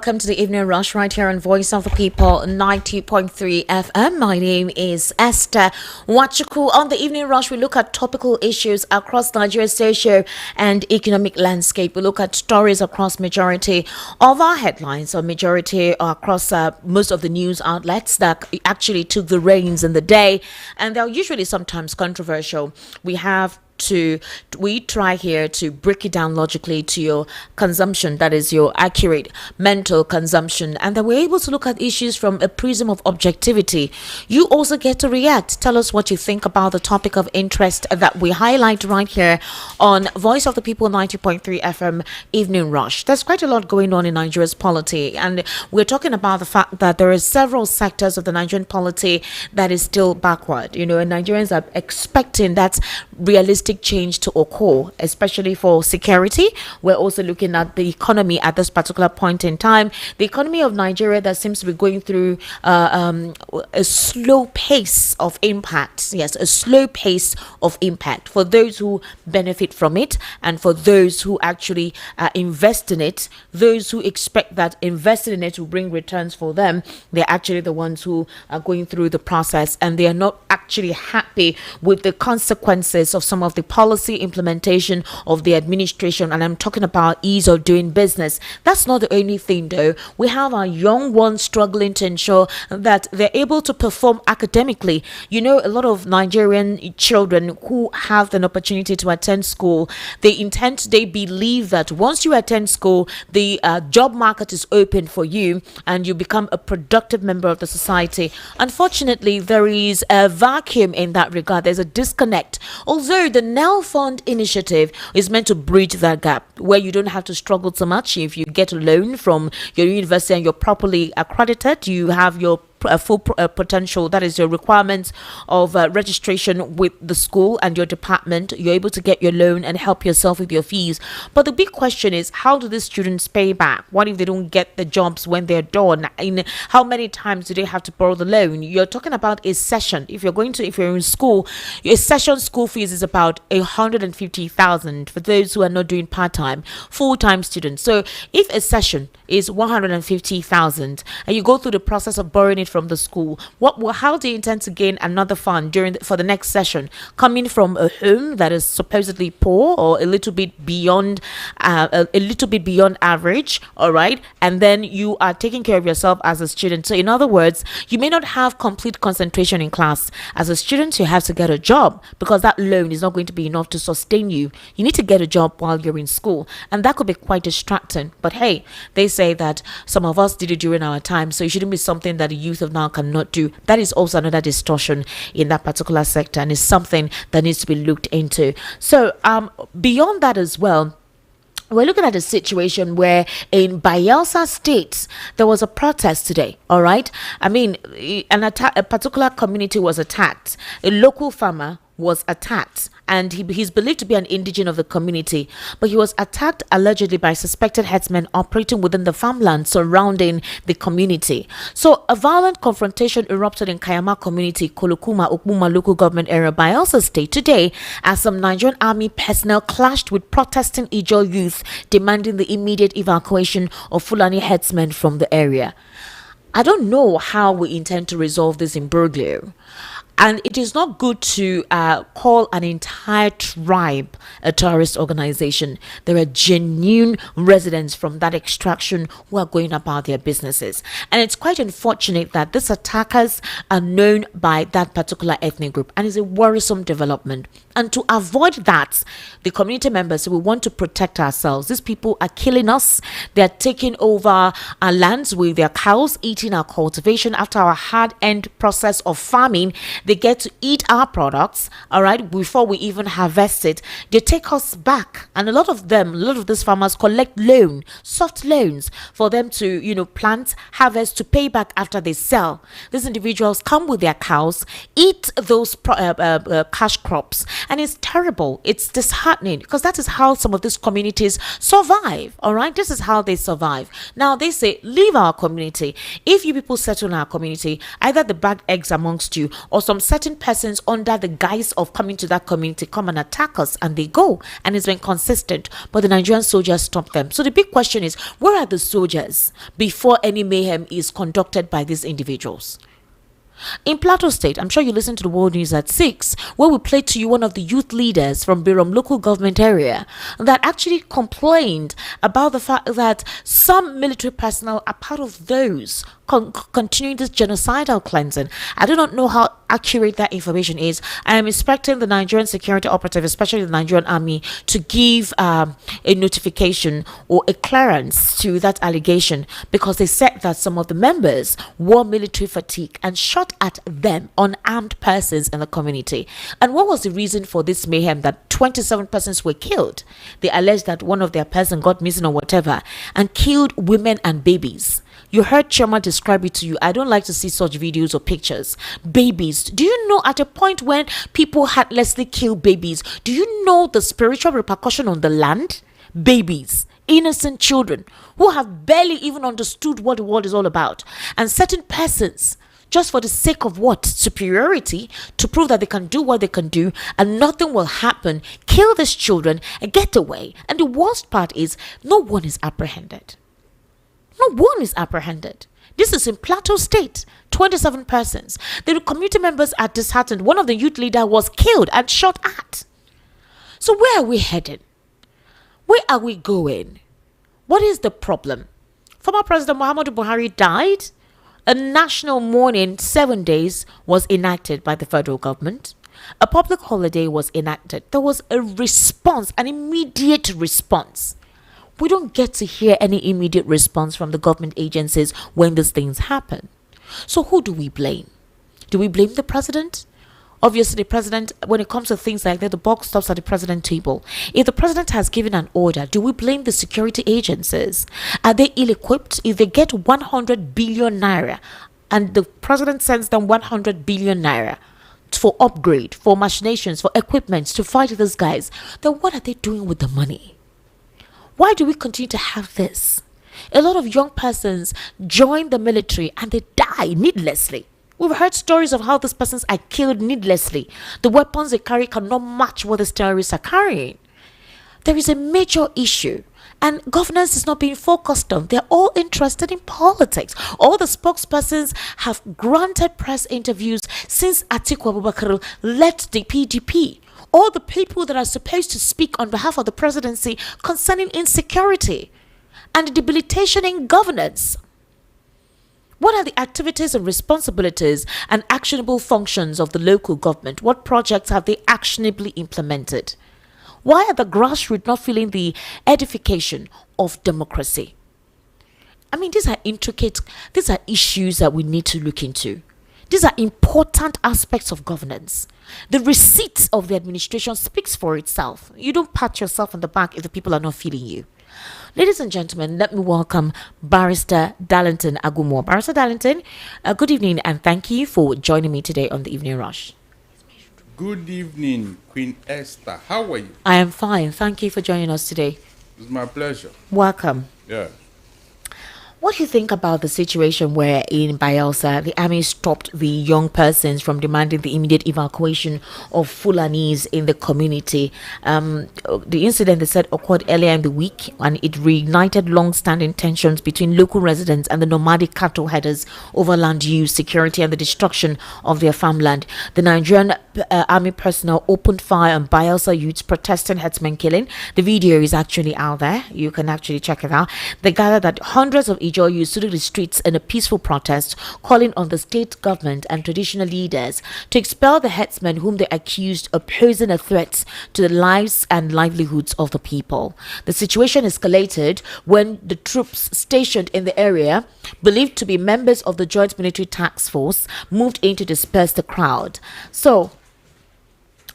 welcome to the Evening Rush right here on Voice of the People 90.3 FM. My name is Esther Wachuku. On the Evening Rush, we look at topical issues across Nigeria's socio and economic landscape. We look at stories across majority of our headlines, or majority across most of the news outlets that actually took the reins in the day, and they're usually sometimes controversial. We try here to break it down logically to your consumption, that is your accurate mental consumption, and then we're able to look at issues from a prism of objectivity. You also get to react. Tell us what you think about the topic of interest that we highlight right here on Voice of the People 90.3 FM Evening Rush. There's quite a lot going on in Nigeria's polity, and we're talking about the fact that there are several sectors of the Nigerian polity that is still backward, and Nigerians are expecting that realistic change to occur, especially for security. We're also looking at the economy at this particular point in time. The economy of Nigeria that seems to be going through a slow pace of impact. Yes, a slow pace of impact for those who benefit from it and for those who actually invest in it. Those who expect that investing in it will bring returns for them, they're actually the ones who are going through the process, and they are not actually happy with the consequences of some of the policy implementation of the administration. And I'm talking about ease of doing business. That's not the only thing though. We have our young ones struggling to ensure that they're able to perform academically. A lot of Nigerian children who have an opportunity to attend school, they believe that once you attend school, the job market is open for you and you become a productive member of the society. Unfortunately, there is a vacuum in that regard. There's a disconnect. Although the Now Fund initiative is meant to bridge that gap where you don't have to struggle so much. If you get a loan from your university and you're properly accredited, you have your full potential, that is your requirements of registration with the school and your department, you're able to get your loan and help yourself with your fees. But the big question is, how do these students pay back? What if they don't get the jobs when they're done? How many times do they have to borrow the loan? You're talking about a session. If you're in school, your session school fees is about 150,000 for those who are not doing part-time, full-time students. So if a session is 150,000 and you go through the process of borrowing it from the school, how do you intend to gain another fund for the next session, coming from a home that is supposedly poor or a little bit beyond average? All right, and then you are taking care of yourself as a student. So in other words, you may not have complete concentration in class. As a student, you have to get a job because that loan is not going to be enough to sustain you. You need to get a job while you're in school, and that could be quite distracting. But hey, they say that some of us did it during our time, so it shouldn't be something that the youth of now cannot do. That is also another distortion in that particular sector, and is something that needs to be looked into. So beyond that as well, we're looking at a situation where in Bayelsa State, there was a protest today, all right? A particular community was attacked. A local farmer was attacked, and he's believed to be an indigene of the community, but he was attacked allegedly by suspected herdsmen operating within the farmland surrounding the community. So a violent confrontation erupted in Kayama community, Kolokuma, Okmuma local government area, Bayelsa State today, as some Nigerian army personnel clashed with protesting Ijaw youth demanding the immediate evacuation of Fulani herdsmen from the area. I don't know how we intend to resolve this imbroglio. And it is not good to call an entire tribe a terrorist organization. There are genuine residents from that extraction who are going about their businesses. And it's quite unfortunate that these attackers are known by that particular ethnic group, and it's a worrisome development. And to avoid that, the community members, we want to protect ourselves. These people are killing us. They're taking over our lands with their cows, eating our cultivation after our hard-earned process of farming. They get to eat our products, all right, before we even harvest it. They take us back, and a lot of these farmers collect soft loans for them to, plant, harvest, to pay back after they sell. These individuals come with their cows, eat those cash crops, and it's terrible. It's disheartening because that is how some of these communities survive, all right? This is how they survive. Now, they say, leave our community. If you people settle in our community, either the bad eggs amongst you or some from certain persons under the guise of coming to that community, come and attack us, and they go, and it's been consistent, but the Nigerian soldiers stop them. So the big question is, where are the soldiers before any mayhem is conducted by these individuals? In Plateau State, I'm sure you listened to the World News at 6, where we played to you one of the youth leaders from Birom local government area that actually complained about the fact that some military personnel are part of those continuing this genocidal cleansing. I do not know how accurate that information is. I am expecting the Nigerian security operative, especially the Nigerian army, to give a notification or a clearance to that allegation, because they said that some of the members wore military fatigue and shot at them, unarmed persons in the community. And what was the reason for this mayhem that 27 persons were killed? They alleged that one of their persons got missing or whatever and killed women and babies. You heard Choma describe it to you. I don't like to see such videos or pictures. Babies. Do you know, at a point when people heartlessly kill babies, do you know the spiritual repercussion on the land? Babies, innocent children who have barely even understood what the world is all about. And certain persons, just for the sake of what? Superiority, to prove that they can do what they can do and nothing will happen, kill these children and get away. And the worst part is, no one is apprehended. No one is apprehended. This is in Plateau State. 27 persons. The community members are disheartened. One of the youth leaders was killed and shot at. So where are we heading? Where are we going? What is the problem? Former President Muhammadu Buhari died. A national mourning 7 days was enacted by the federal government. A public holiday was enacted. There was a response, an immediate response. We don't get to hear any immediate response from the government agencies when these things happen. So who do we blame? Do we blame the president? Obviously, the president, when it comes to things like that, the buck stops at the president table. If the president has given an order, do we blame the security agencies? Are they ill-equipped? If they get 100 billion naira and the president sends them 100 billion naira for upgrade, for machinations, for equipment to fight these guys, then what are they doing with the money? Why do we continue to have this? A lot of young persons join the military and they die needlessly. We've heard stories of how these persons are killed needlessly. The weapons they carry cannot match what these terrorists are carrying. There is a major issue, and governance is not being focused on. They're all interested in politics. All the spokespersons have granted press interviews since Atiku Abubakar left the PDP. All the people that are supposed to speak on behalf of the presidency concerning insecurity and debilitation in governance. What are the activities and responsibilities and actionable functions of the local government? What projects have they actionably implemented? Why are the grassroots not feeling the edification of democracy? I mean, these are issues that we need to look into. These are important aspects of governance. The receipt of the administration speaks for itself. You don't pat yourself on the back if the people are not feeling you. Ladies and gentlemen, let me welcome Barrister Darlington Agumo. Barrister Darlington, good evening and thank you for joining me today on the Evening Rush. Good evening, Queen Esther. How are you? I am fine. Thank you for joining us today. It's my pleasure. Welcome. Yeah. What do you think about the situation where in Bayelsa, the army stopped the young persons from demanding the immediate evacuation of Fulanis in the community? The incident, they said, occurred earlier in the week, and it reignited long-standing tensions between local residents and the nomadic cattle headers over land use, security, and the destruction of their farmland. The Nigerian army personnel opened fire on Bayelsa youths protesting herdsmen killing. The video is actually out there. You can actually check it out. They gathered that hundreds of Ijo youths stood the streets in a peaceful protest, calling on the state government and traditional leaders to expel the herdsmen whom they accused of posing a threat to the lives and livelihoods of the people. The situation escalated when the troops stationed in the area, believed to be members of the Joint Military Task Force, moved in to disperse the crowd. So,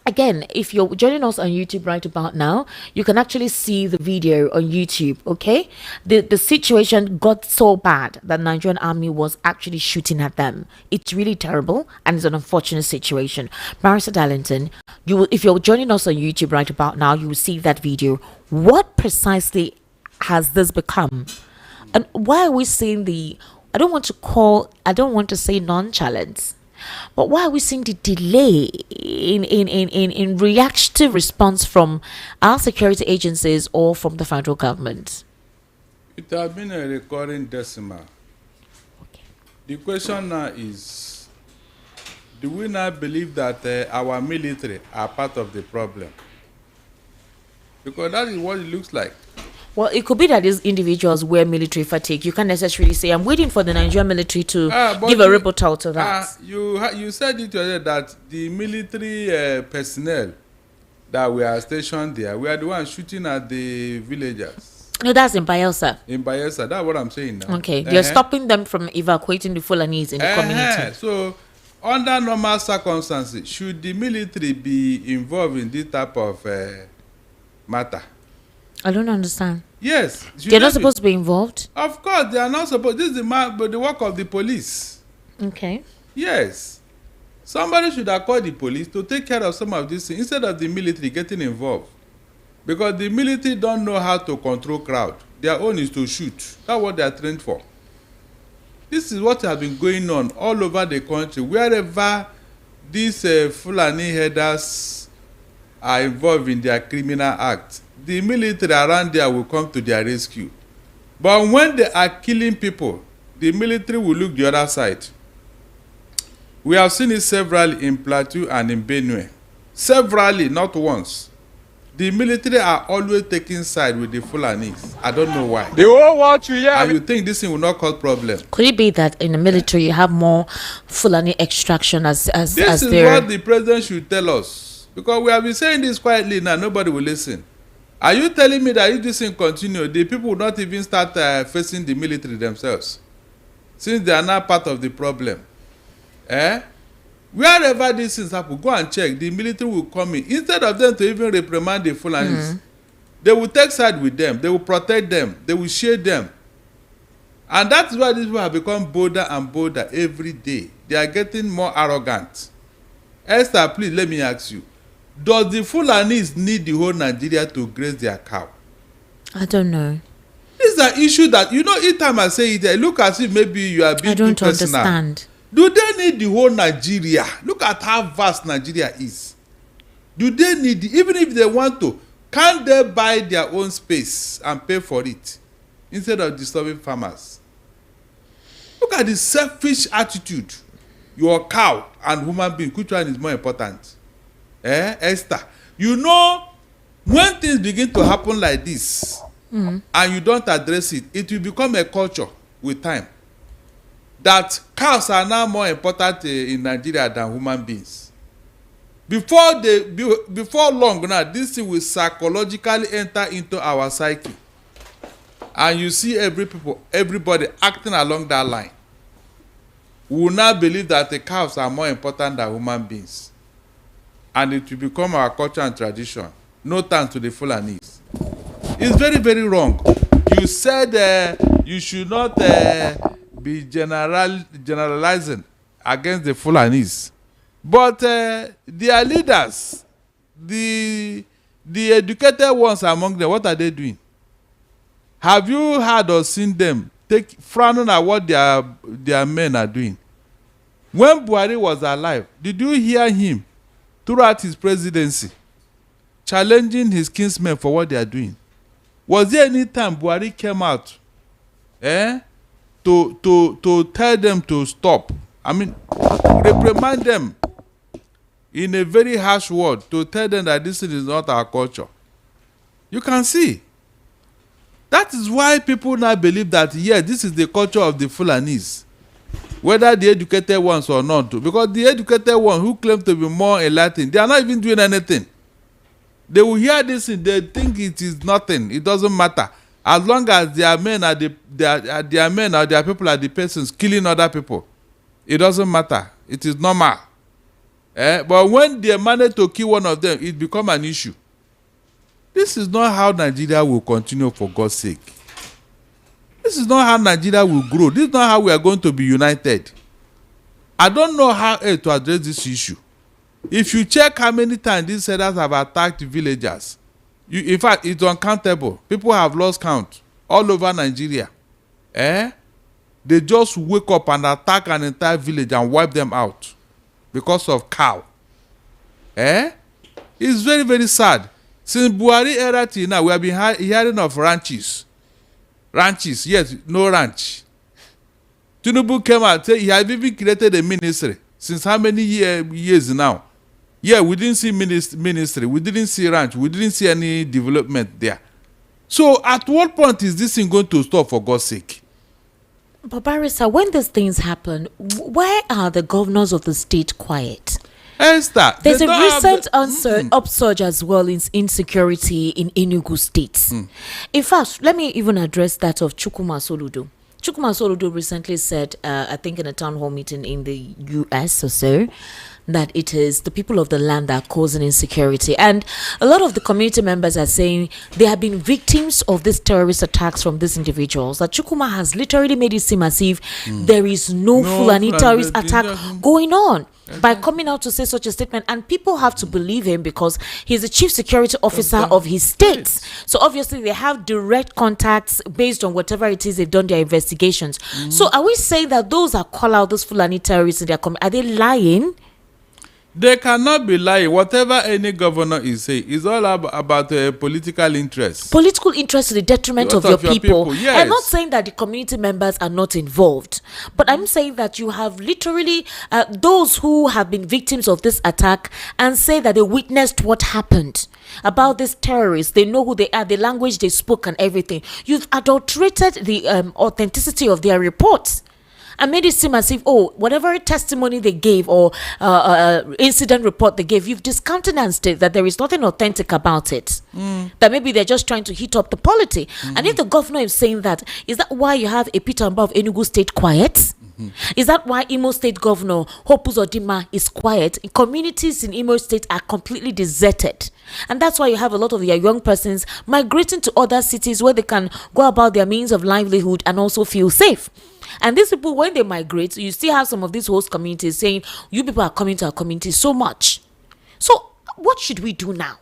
again, if you're joining us on YouTube right about now, you can actually see the video on YouTube, okay? The situation got so bad that Nigerian army was actually shooting at them. It's really terrible and it's an unfortunate situation. Barrister Darlington, if you're joining us on YouTube right about now, you will see that video. What precisely has this become? And why are we seeing I don't want to say nonchalance, But why are we seeing the delay in reactive response from our security agencies or from the federal government? It has been a recurring decimal. Okay. The question now is, do we now believe that our military are part of the problem? Because that is what it looks like. Well, it could be that these individuals wear military fatigue. You can't necessarily say, I'm waiting for the Nigerian military to give a rebuttal to that. You said it earlier that the military personnel that we are stationed there, we are the ones shooting at the villagers. No, that's in Bayelsa. In Bayelsa, that's what I'm saying now. Okay, they're stopping them from evacuating the Fulanese in the community. So, under normal circumstances, should the military be involved in this type of matter? I don't understand. Yes. They're not supposed to be involved? Of course, they are not supposed. This is the work of the police. Okay. Yes. Somebody should have called the police to take care of some of these things instead of the military getting involved. Because the military don't know how to control crowd. Their own is to shoot. That's what they are trained for. This is what has been going on all over the country. Wherever these Fulani headers are involved in their criminal acts, the military around there will come to their rescue. But when they are killing people, the military will look the other side. We have seen it severally in Plateau and in Benue. Severally, not once. The military are always taking side with the Fulanis. I don't know why. They all want you here. And you think this thing will not cause problem? Could it be that in the military you have more Fulani extraction as this is what the president should tell us. Because we have been saying this quietly now, nobody will listen. Are you telling me that if this thing continue, the people will not even start facing the military themselves? Since they are not part of the problem. Wherever these things happen, go and check. The military will come in. Instead of them to even reprimand the Fulanis, they will take side with them. They will protect them. They will shade them. And that's why these people have become bolder and bolder every day. They are getting more arrogant. Esther, please let me ask you. Does the Fulanis need the whole Nigeria to graze their cow? I don't know. This is an issue that, each time I say it, I look as if maybe you are being too personal. I don't understand. Do they need the whole Nigeria? Look at how vast Nigeria is. Do they need it? Even if they want to, can't they buy their own space and pay for it instead of disturbing farmers? Look at the selfish attitude. Your cow and human being, which one is more important? Esther, when things begin to happen like this and you don't address it, it will become a culture with time. That cows are now more important in Nigeria than human beings. Before long now, this thing will psychologically enter into our psyche. And you see everybody acting along that line. We will now believe that the cows are more important than human beings. And it will become our culture and tradition. No thanks to the Fulanis. It's very, very wrong. You said you should not be generalizing against the Fulanis. But their leaders, the educated ones among them, what are they doing? Have you heard or seen them frowning at what their men are doing? When Buhari was alive, did you hear him throughout his presidency challenging his kinsmen for what they are doing? Was there any time Buhari came out to tell them to stop? I mean, reprimand them in a very harsh word to tell them that this is not our culture. You can see. That is why people now believe that, yes, this is the culture of the Fulanis. Whether the educated ones or not. Because the educated ones who claim to be more enlightened, they are not even doing anything. They will hear this and they think it is nothing. It doesn't matter. As long as their men are their men or their people are the persons killing other people, it doesn't matter. It is normal. But when they manage to kill one of them, it becomes an issue. This is not how Nigeria will continue, for God's sake. This is not how Nigeria will grow. This is not how we are going to be united. I don't know how to address this issue. If you check how many times these settlers have attacked villagers, in fact, it's uncountable. People have lost count all over Nigeria. They just wake up and attack an entire village and wipe them out. because of cow. It's very, very sad. Since Buhari era till now, we have been hearing of ranches. Ranches, yes, no ranch. Tinubu came out and said he had even created a ministry. Since how many years now? Yeah, we didn't see ministry. We didn't see ranch. We didn't see any development there. So at what point is this thing going to stop, for God's sake? But Barrister, when these things happen, why are the governors of the state quiet? Esther, there's a recent upsurge as well in insecurity in Enugu State. In fact, let me even address that of Chukwuma Soludo. Chukwuma Soludo recently said, I think in a town hall meeting in the US or so, that it is the people of the land that are causing insecurity. And a lot of the community members are saying they have been victims of these terrorist attacks from these individuals. That Chukwuma has literally made it seem as if there is no Fulani terrorist attack going on. By coming out to say such a statement, and people have to believe him because he's the chief security officer of his state. So obviously they have direct contacts based on whatever it is they've done their investigations. So are we saying that those that call out those Fulani terrorists in their are they lying? They cannot be lying. Whatever any governor is saying is all about political interest. Political interest to the detriment of your people. Yes. I'm not saying that the community members are not involved, but I'm saying that you have literally those who have been victims of this attack and say that they witnessed what happened about these terrorists. They know who they are, the language they spoke and everything. You've adulterated the authenticity of their reports and made it seem as if, whatever testimony they gave or incident report they gave, you've discountenanced it, that there is nothing authentic about it. That maybe they're just trying to heat up the polity. And if the governor is saying that, is that why you have a Peter Mbah of Enugu State quiet? Is that why Imo State Governor Hope Uzodimma is quiet? Communities in Imo State are completely deserted. And that's why you have a lot of your young persons migrating to other cities where they can go about their means of livelihood and also feel safe. And these people, when they migrate, you still have some of these host communities saying, you people are coming to our community so much. So what should we do now?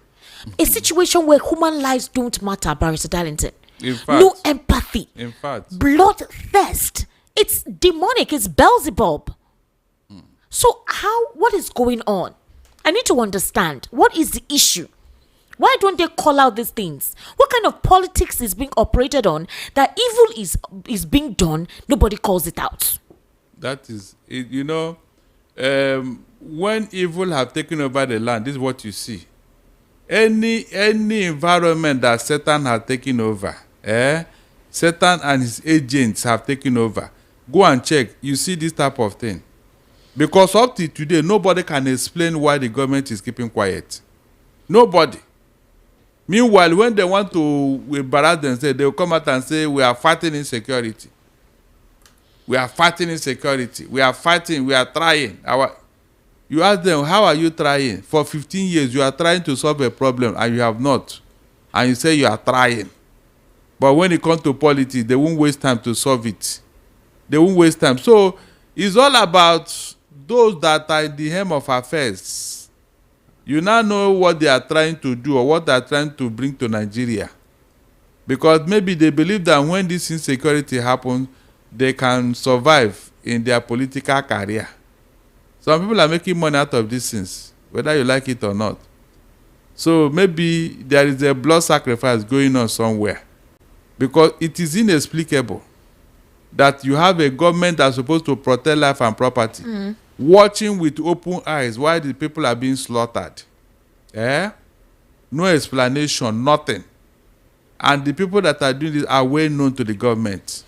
A situation where human lives don't matter, Barrister Darlington. In fact, no empathy. In fact, bloodthirst. It's demonic. It's Beelzebub. So what is going on? I need to understand. What is the issue? Why don't they call out these things? What kind of politics is being operated on that evil is being done? Nobody calls it out. That is, when evil have taken over the land, this is what you see. Any environment that Satan has taken over, Satan and his agents have taken over. Go and check. You see this type of thing. Because up to today, nobody can explain why the government is keeping quiet. Nobody. Meanwhile, when they want to embarrass themselves, they will come out and say, we are fighting insecurity. We are fighting insecurity. We are fighting. We are trying. You ask them, how are you trying? For 15 years, you are trying to solve a problem and you have not. And you say you are trying. But when it comes to politics, they won't waste time to solve it. They won't waste time. So it's all about those that are in the helm of affairs. You now know what they are trying to do or what they are trying to bring to Nigeria. Because maybe they believe that when this insecurity happens, they can survive in their political career. Some people are making money out of these things, whether you like it or not. So maybe there is a blood sacrifice going on somewhere. Because it is inexplicable that you have a government that's supposed to protect life and property, watching with open eyes while the people are being slaughtered. No explanation, nothing. And the people that are doing this are well known to the government.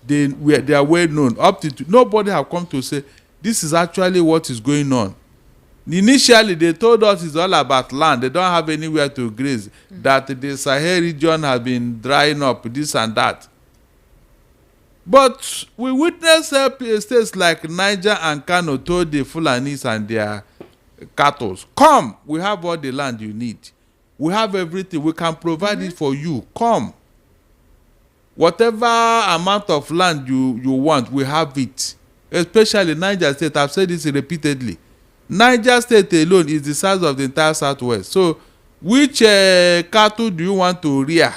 They are well known. Nobody have come to say, this is actually what is going on. Initially, they told us it's all about land. They don't have anywhere to graze. That the Sahel region has been drying up, this and that. But we witnessed states like Niger and Kano told the Fulanis and their cattle, come, we have all the land you need. We have everything. We can provide it for you. Come. Whatever amount of land you want, we have it. Especially Niger State. I've said this repeatedly. Niger State alone is the size of the entire Southwest. So which cattle do you want to rear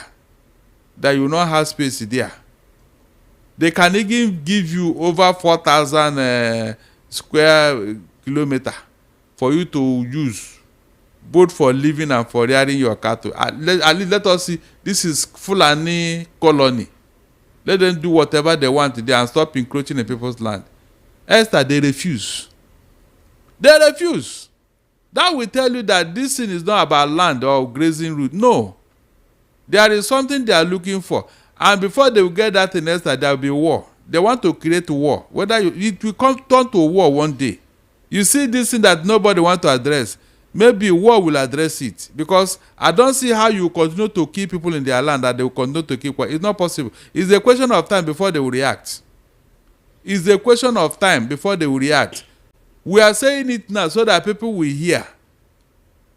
that you not have space there? They can even give you over 4,000 square kilometer for you to use, both for living and for rearing your cattle. At least let us see, this is Fulani colony. Let them do whatever they want there and stop encroaching in people's land. Esther, they refuse. They refuse. That will tell you that this thing is not about land or grazing route. No. There is something they are looking for. And before they will get that in Esther, there will be war. They want to create war. It will turn to a war one day. You see this thing that nobody wants to address. Maybe war will address it. Because I don't see how you continue to keep people in their land that they will continue to keep quiet. It's not possible. It's a question of time before they will react. It's a question of time before they will react. We are saying it now so that people will hear.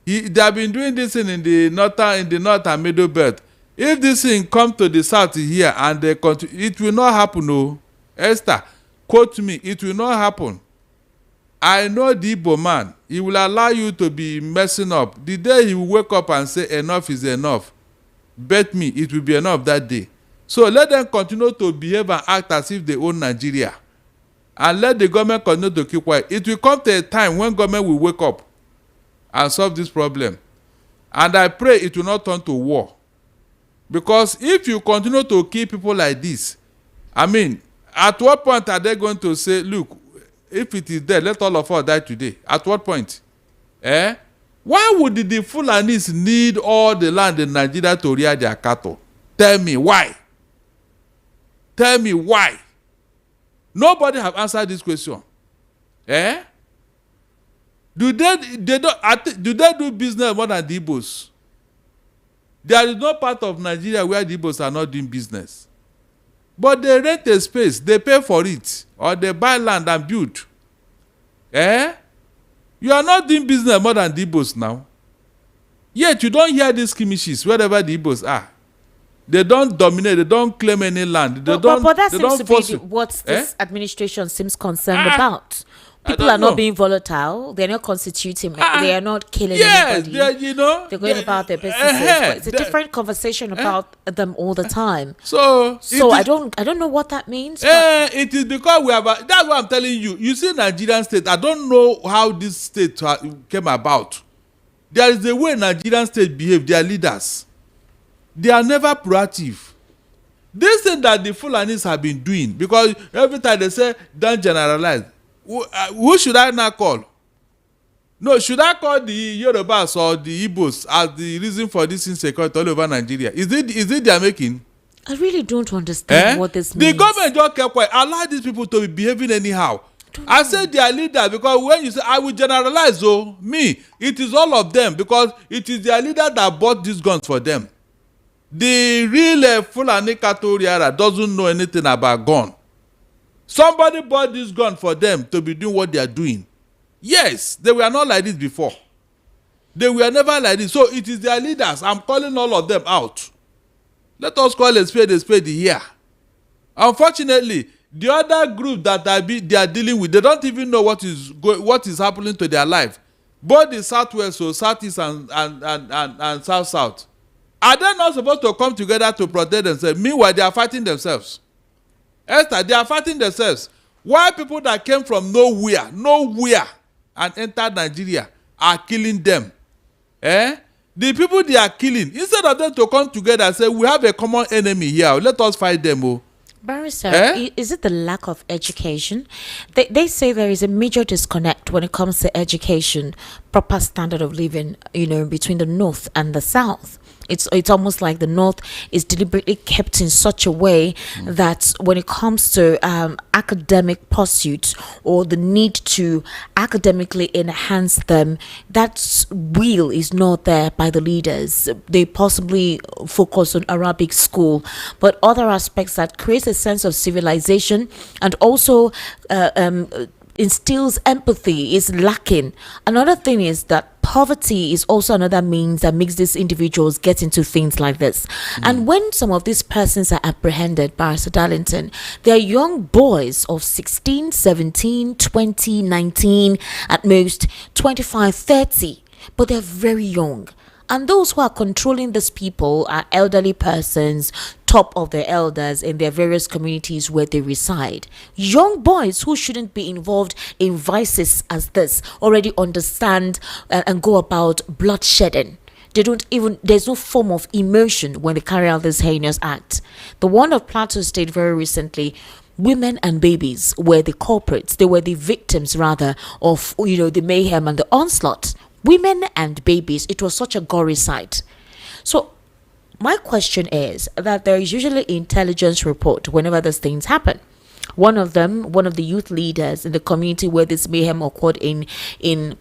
They have been doing this thing in the north and middle belt. If this thing comes to the south here and they continue, it will not happen. No, Esther, quote me. It will not happen. I know the Igbo man. He will allow you to be messing up. The day he will wake up and say enough is enough, bet me it will be enough that day. So let them continue to behave and act as if they own Nigeria. And let the government continue to keep quiet. It will come to a time when government will wake up and solve this problem. And I pray it will not turn to war. Because if you continue to kill people like this, I mean, at what point are they going to say, look, if it is there, let all of us die today? At what point? Why would the Fulanis need all the land in Nigeria to rear their cattle? Tell me why. Tell me why. Nobody have answered this question. Do they do business more than the Igbos? There is no part of Nigeria where the Igbos are not doing business. But they rent a space, they pay for it, or they buy land and build. You are not doing business more than the Igbos now. Yet you don't hear these skirmishes wherever the Igbos are. They don't dominate. They don't claim any land. But that seems to be what this administration seems concerned about. People are not being volatile. They're not constituting. They are not killing anybody. They're going about their businesses. But it's a different conversation about them all the time. So I don't know what that means. It is because we have. That's what I'm telling you. You see, Nigerian state. I don't know how this state came about. There is a way Nigerian state behave. Their leaders. They are never proactive. This thing that the Fulanis have been doing, because every time they say, don't generalize. Who should I now call? No, should I call the Yorubas or the Igbos as the reason for this insecurity all over Nigeria? Is it their making? I really don't understand what this means. The government just kept quiet. Allow these people to be behaving anyhow. I said they are leaders because when you say I will generalize, it is all of them because it is their leader that bought these guns for them. The real Fulani cattle rearer doesn't know anything about gun. Somebody bought this gun for them to be doing what they are doing. Yes, they were not like this before. They were never like this. So it is their leaders. I'm calling all of them out. Let us call a spade here. Unfortunately, the other group that they are dealing with, they don't even know what is happening to their life. Both the southwest, so southeast and south. Are they not supposed to come together to protect themselves? Meanwhile, they are fighting themselves. Esther, they are fighting themselves. Why people that came from nowhere, and entered Nigeria are killing them? The people they are killing, instead of them to come together and say, we have a common enemy here, let us fight them. Barrister, is it the lack of education? They say there is a major disconnect when it comes to education, proper standard of living, between the North and the South. It's almost like the North is deliberately kept in such a way that when it comes to academic pursuits or the need to academically enhance them, that will is not there by the leaders. They possibly focus on Arabic school, but other aspects that creates a sense of civilization and also instills empathy is lacking. Another thing is that poverty is also another means that makes these individuals get into things like this. And when some of these persons are apprehended, Barrister Darlington, they are young boys of 16, 17, 20, 19, at most 25, 30, but they're very young. And those who are controlling these people are elderly persons, top of the elders in their various communities where they reside. Young boys who shouldn't be involved in vices as this already understand and go about bloodshedding. They don't even, there's no form of emotion when they carry out this heinous act. The one of Plateau State very recently, women and babies were the culprits. They were the victims rather of, the mayhem and the onslaught. Women and babies. It was such a gory sight. So my question is that there is usually intelligence report whenever these things happen. One of the youth leaders in the community where this mayhem occurred in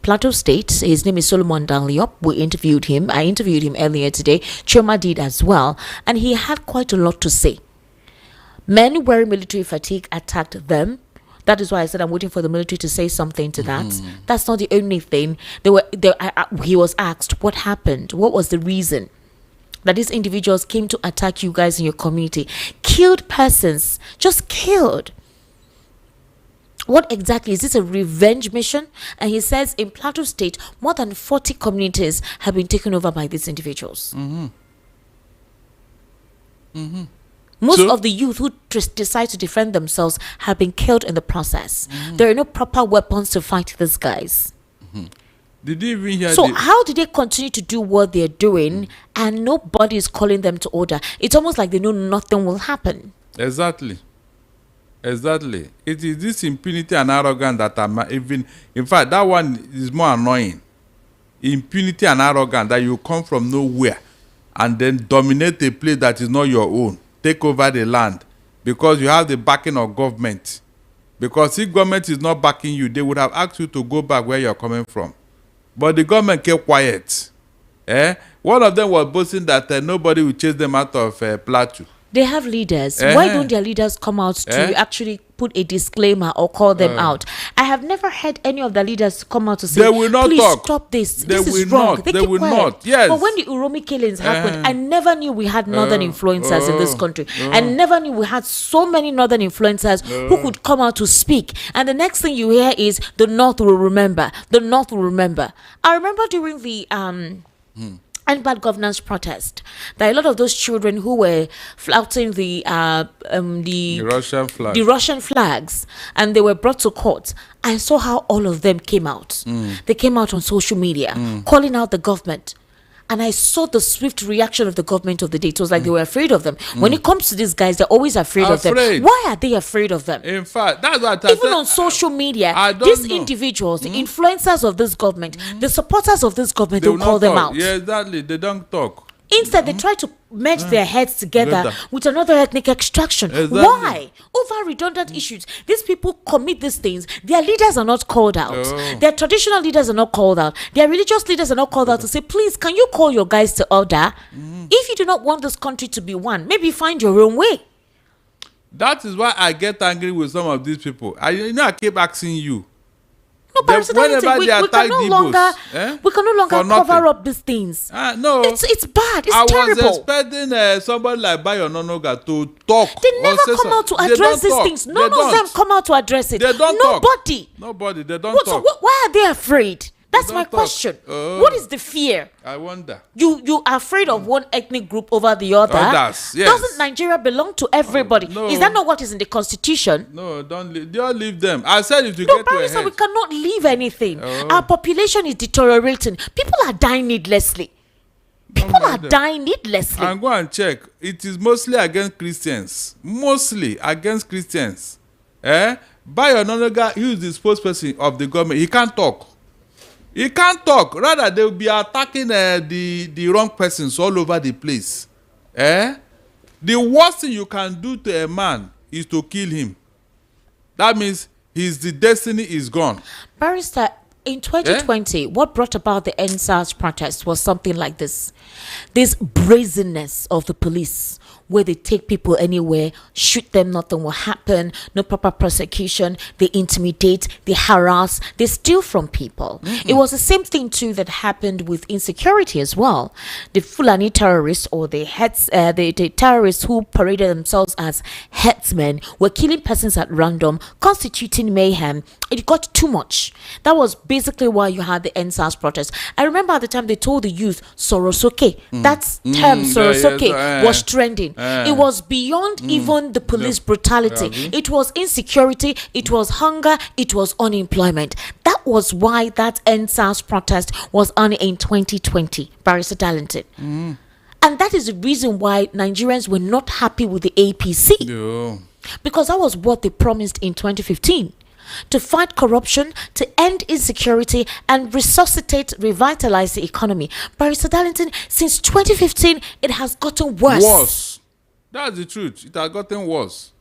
Plateau State, his name is Solomon Daliop. I interviewed him earlier today. Choma did as well. And he had quite a lot to say. Men wearing military fatigue attacked them. That is why I said I'm waiting for the military to say something to that. That's not the only thing. He was asked what happened. What was the reason that these individuals came to attack you guys in your community? Killed persons, just killed. What exactly is this, a revenge mission? And he says in Plateau State, more than 40 communities have been taken over by these individuals. Most of the youth who decide to defend themselves have been killed in the process. There are no proper weapons to fight these guys. Did you even hear? So how do they continue to do what they're doing and nobody is calling them to order? It's almost like they know nothing will happen. Exactly. It is this impunity and arrogance that are even. In fact, that one is more annoying. Impunity and arrogance that you come from nowhere and then dominate a place that is not your own. Take over the land because you have the backing of government. Because if government is not backing you, they would have asked you to go back where you're coming from. But the government kept quiet. One of them was boasting that nobody will chase them out of Plateau. They have leaders. Why don't their leaders come out to actually put a disclaimer or call them out? I have never heard any of the leaders come out to say, they will not please talk. Stop this. They This is will wrong. not. They will quiet. not. Yes. But when the Uromi killings happened, I never knew we had northern influencers in this country. I never knew we had so many northern influencers who could come out to speak. And the next thing you hear is the North will remember. The North will remember. I remember during the and bad governance protest, that a lot of those children who were flouting the Russian flag, the Russian flags, and they were brought to court. I saw how all of them came out. They came out on social media, calling out the government. And I saw the swift reaction of the government of the day. It was like they were afraid of them. When it comes to these guys, they're always afraid of them. Why are they afraid of them? In fact, that's what I Even said. on social media, these individuals, the influencers of this government, the supporters of this government, they will call them out. Yeah, exactly. They don't talk. Instead, they try to merge their heads together with another ethnic extraction. Exactly. Why? Over redundant issues. These people commit these things. Their leaders are not called out. Their traditional leaders are not called out. Their religious leaders are not called out to say, please, can you call your guys to order? If you do not want this country to be one, maybe find your own way. That is why I get angry with some of these people. I keep asking you. No, but we can no longer cover up these things. No, it's bad. It's I terrible. was expecting somebody like Bayo Nonoga to talk. They never come out to address these things. None of them come out to address it. They don't Nobody. Nobody. They don't talk. So why are they afraid? That's my question. What is the fear? I wonder. You are afraid of one ethnic group over the other. Others, yes. Doesn't Nigeria belong to everybody? No. Is that not what is in the constitution? No, don't leave them. I said if you get to a head. We cannot leave anything. Our population is deteriorating. People are dying needlessly. And go and check. It is mostly against Christians. Bayo Nonoga, he is the spokesperson of the government. He can't talk. Rather, they will be attacking the wrong persons all over the place. The worst thing you can do to a man is to kill him. That means the destiny is gone. Barrister, in 2020, what brought about the NSAS protest was something like this. This brazenness of the police. where they take people anywhere, shoot them, nothing will happen, no proper prosecution, they intimidate, they harass, they steal from people. It was the same thing too that happened with insecurity as well. The Fulani terrorists or the terrorists who paraded themselves as headsmen were killing persons at random, constituting mayhem. It got too much. That was basically why you had the NSAS protest. I remember at the time they told the youth Sorosoke. That term Sorosoke was trending. It was beyond even the police brutality. It was insecurity, it was hunger, it was unemployment. That was why that NSAS protest was on in 2020, Barrister Darlington. And that is the reason why Nigerians were not happy with the APC. Because that was what they promised in 2015. To fight corruption, to end insecurity, and revitalize the economy. Barrister Darlington, since 2015, it has gotten worse. Worse. That's the truth. It has gotten worse.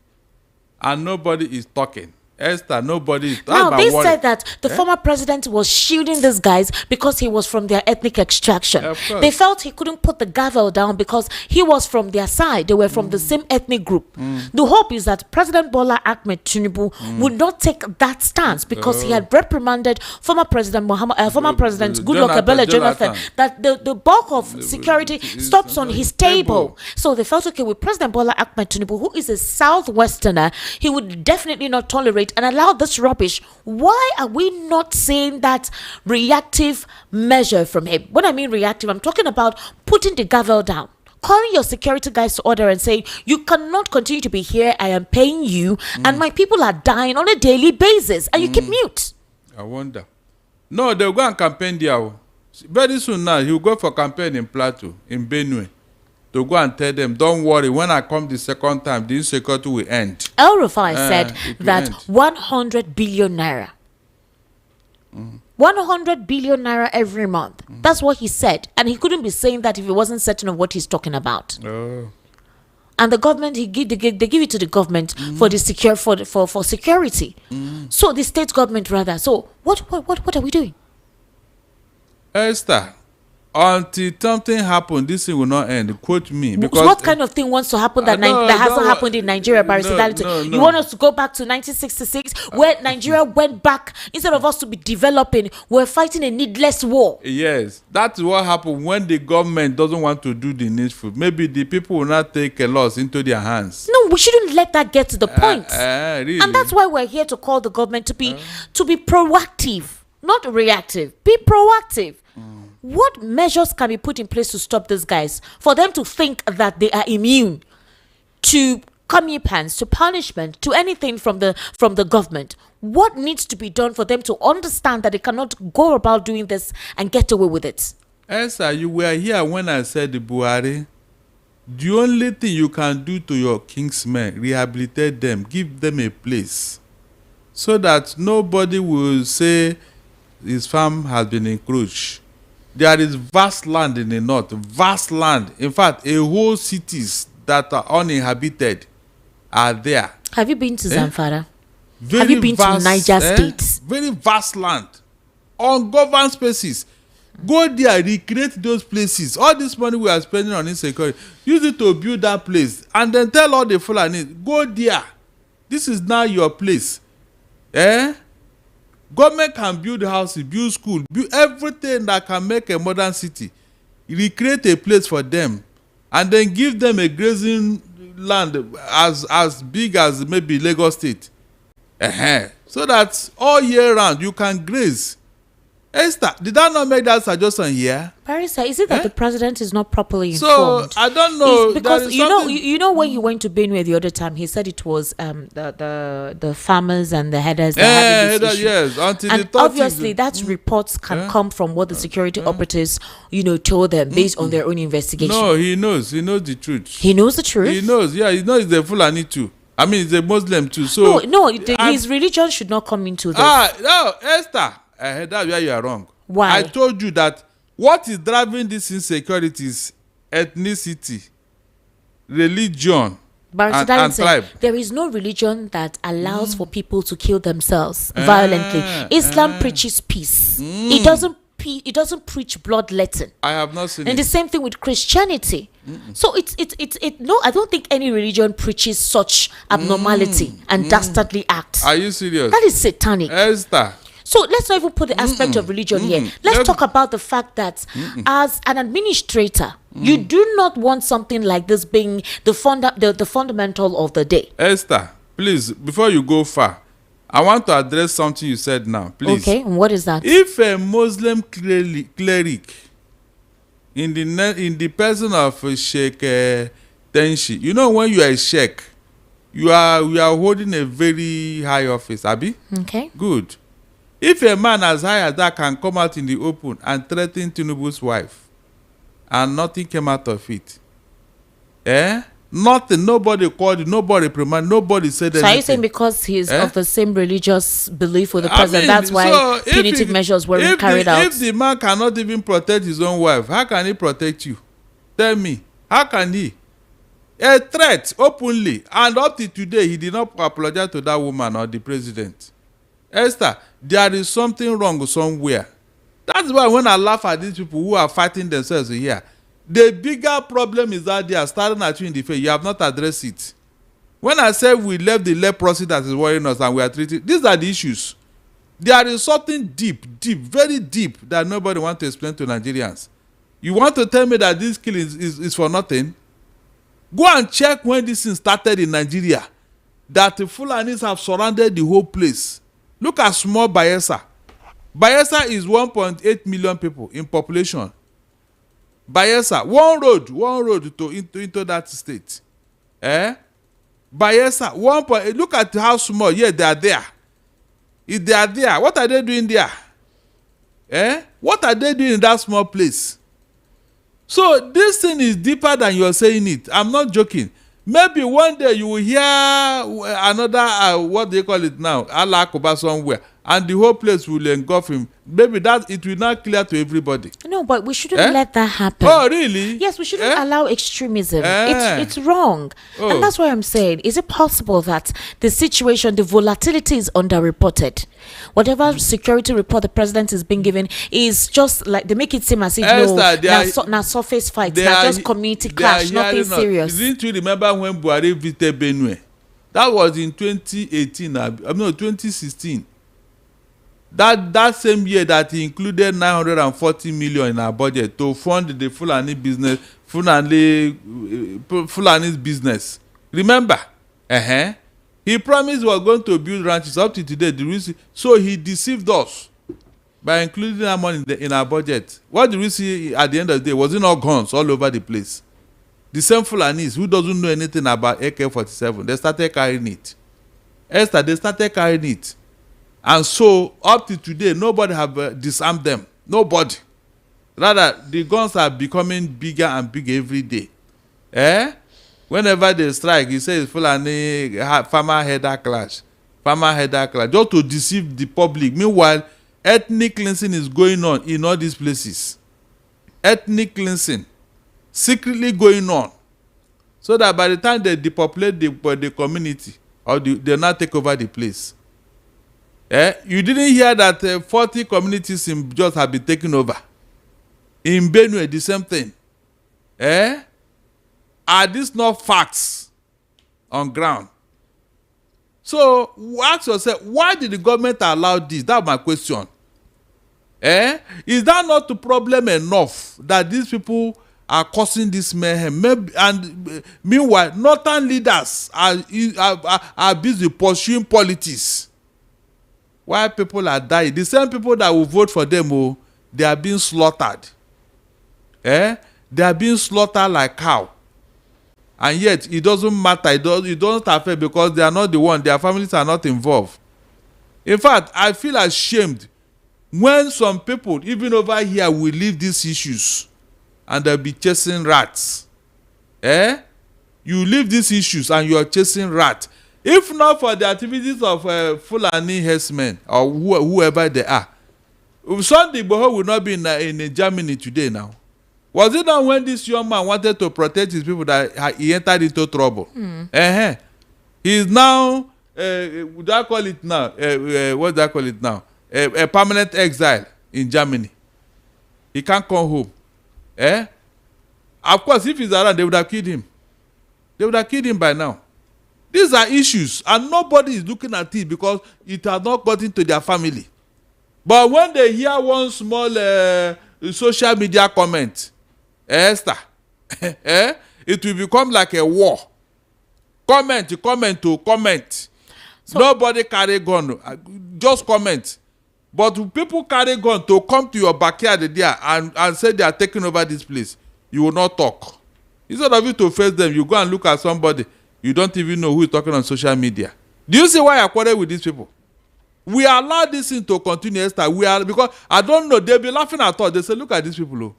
And nobody is talking. Esther, nobody is talking. Now, they said that the former president was shielding these guys because he was from their ethnic extraction. They felt he couldn't put the gavel down because he was from their side. They were from the same ethnic group. The hope is that President Bola Ahmed Tinubu would not take that stance because he had reprimanded former President Goodluck Ebele Jonathan that the bulk of security stops on his table. So they felt, okay, with President Bola Ahmed Tinubu, who is a Southwesterner, he would definitely not tolerate and allow this rubbish. Why are we not seeing that reactive measure from him? When I mean reactive, I'm talking about putting the gavel down, calling your security guys to order and saying, you cannot continue to be here, I am paying you, and my people are dying on a daily basis, and you keep mute. I wonder. No, they'll go and campaign there. Very soon now, he'll go for campaign in Plateau, in Benue. To go and tell them, don't worry, when I come the second time, the insecurity will end. El Rufai said that 100 billion naira. 100 billion naira every month. That's what he said. And he couldn't be saying that if he wasn't certain of what he's talking about. And the government, they give it to the government for the for security. So the state government rather. So what are we doing? Esther, until something happened, this thing will not end. Quote me. Because what kind of thing wants to happen that hasn't happened in Nigeria, Barrister Darlington? You want us to go back to 1966, where Nigeria went back, instead of us to be developing, we're fighting a needless war. Yes, that's what happened when the government doesn't want to do the needful. Maybe the people will not take a loss into their hands. No, we shouldn't let that get to the point. Really? And that's why we're here to call the government to be proactive, not reactive. Be proactive. What measures can be put in place to stop these guys, for them to think that they are immune to comeuppance, to punishment, to anything from the government? What needs to be done for them to understand that they cannot go about doing this and get away with it? Esther, you were here when I said the Buhari. The only thing you can do to your kingsmen, rehabilitate them, give them a place, so that nobody will say his farm has been encroached. There is vast land in the north, vast land. In fact, a whole cities that are uninhabited are there. Have you been to Zamfara? Have you been to Niger State? Very vast land, ungoverned spaces. Go there, recreate those places. All this money we are spending on insecurity, use it to build that place, and then tell all the Fulani, go there. This is now your place. Government can build houses, build school, build everything that can make a modern city. Recreate a place for them, and then give them a grazing land as big as maybe Lagos State. So that all year round you can graze. Esther, did I not make that suggestion here? Barrister, is it that the president is not properly informed? So I don't know. It's because you know when he went to Benue the other time, he said it was the farmers and the headers that had this issue. Yes, and obviously that reports can come from what the security operatives told them based on their own investigation. No, he knows the truth. He knows the truth. He knows he's a Fulani too. I mean, he's a Muslim too. So his religion should not come into this. No, Esther. That's where you are wrong. Why? I told you that what is driving this insecurity is ethnicity, religion, and tribe. There is no religion that allows for people to kill themselves violently. Islam preaches peace. It doesn't he doesn't preach bloodletting. I have not seen And it. the same thing with Christianity. So no, I don't think any religion preaches such abnormality and dastardly acts. Are you serious? That is satanic. Esther. So let's not even put the aspect of religion here. Let's talk about the fact that as an administrator, you do not want something like this being the fundamental of the day. Esther, please, before you go far, I want to address something you said now, please. Okay, and what is that? If a Muslim cleric in the person of Sheikh Tenshi, you know, when you are a sheikh, you are holding a very high office, Abi? Okay. Good. If a man as high as that can come out in the open and threaten Tinubu's wife, and nothing came out of it, nothing, nobody called it, nobody reprimanded, nobody said anything. So are you saying because he's of the same religious belief with the president, that's why so punitive measures weren't carried out? If the man cannot even protect his own wife, how can he protect you? Tell me, how can he? A threat openly, and up to today he did not apologize to that woman or the president. Esther, there is something wrong somewhere. That's why when I laugh at these people who are fighting themselves here, the bigger problem is that they are staring at you in the face. You have not addressed it. When I said we left the leprosy that is worrying us and we are treating, these are the issues. There is something deep, very deep that nobody wants to explain to Nigerians. You want to tell me that this killing is for nothing? Go and check when this thing started in Nigeria, that the Fulanis have surrounded the whole place. Look at small Bayelsa. Bayelsa is 1.8 million people in population. Bayelsa, one road into that state. Bayelsa, look at how small. Yeah, they are there. If they are there, what are they doing there? What are they doing in that small place? So this thing is deeper than you are saying it. I'm not joking. Maybe one day you will hear another, what they call it now, Allah Akbar somewhere, and the whole place will engulf him. Maybe that it will not clear to everybody. No, but we shouldn't let that happen. Oh, really? Yes, we shouldn't allow extremism. It's wrong. And that's why I'm saying, is it possible that the situation, the volatility is underreported? Whatever security report the president is being given is just like, they make it seem as if now surface fights, now just community clash, nothing serious. Didn't you remember when Buhari visited Benue? That was in 2018, 2016. That same year that he included 940 million in our budget to fund the Fulani business, Fulani's business. Remember? He promised we were going to build ranches. Up to today, so he deceived us by including that money in our budget. What do we see at the end of the day? Was it not guns all over the place? The same Fulanis who doesn't know anything about AK-47, they started carrying it. Esther, they started carrying it. And so, up to today, nobody have disarmed them. Nobody. Rather, the guns are becoming bigger and bigger every day. Whenever they strike, he says Fulani farmer header clash. Just to deceive the public. Meanwhile, ethnic cleansing is going on in all these places. Ethnic cleansing. Secretly going on. So that by the time they depopulate the community, or they now take over the place. You didn't hear that 40 communities in Jos have been taken over. In Benue, the same thing. Are these not facts on ground? So ask yourself, why did the government allow this? That's my question. Is that not the problem enough that these people are causing this mayhem? And meanwhile, northern leaders are busy pursuing politics. Why people are dying? The same people that will vote for them, they are being slaughtered. They are being slaughtered like cow. And yet, it doesn't matter. It doesn't affect because they are not the one. Their families are not involved. In fact, I feel ashamed when some people, even over here, will leave these issues and they'll be chasing rats. You leave these issues and you are chasing rats. If not for the activities of Fulani herdsmen or whoever they are, Sunday Igboho will not be in Germany today now. Was it not when this young man wanted to protect his people that he entered into trouble? He is now, what do I call it now? A permanent exile in Germany. He can't come home. Of course, if he's around, they would have killed him. They would have killed him by now. These are issues, and nobody is looking at it because it has not got into their family. But when they hear one small social media comment, Esther, it will become like a war. Comment. So, nobody carry gun, just comment. But people carry gun to come to your backyard there and say they are taking over this place, you will not talk. Instead of you to face them, you go and look at somebody you don't even know who is talking on social media. Do you see why I quarrel with these people? We allow this thing to continue, Esther. Because I don't know, they'll be laughing at us. They say, look at these people. Oh.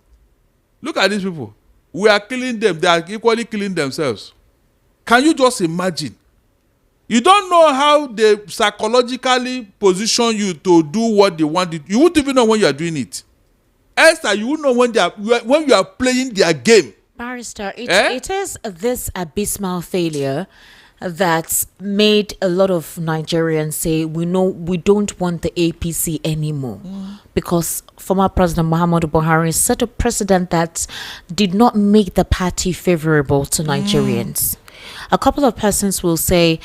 Look at these people. We are killing them. They are equally killing themselves. Can you just imagine? You don't know how they psychologically position you to do what they want. You won't even know when you are doing it. Esther, you won't know when you are playing their game. Barrister, it is this abysmal failure that's made a lot of Nigerians say, we don't want the APC anymore. Because former President Muhammadu Buhari set a precedent that did not make the party favorable to Nigerians. A couple of persons will say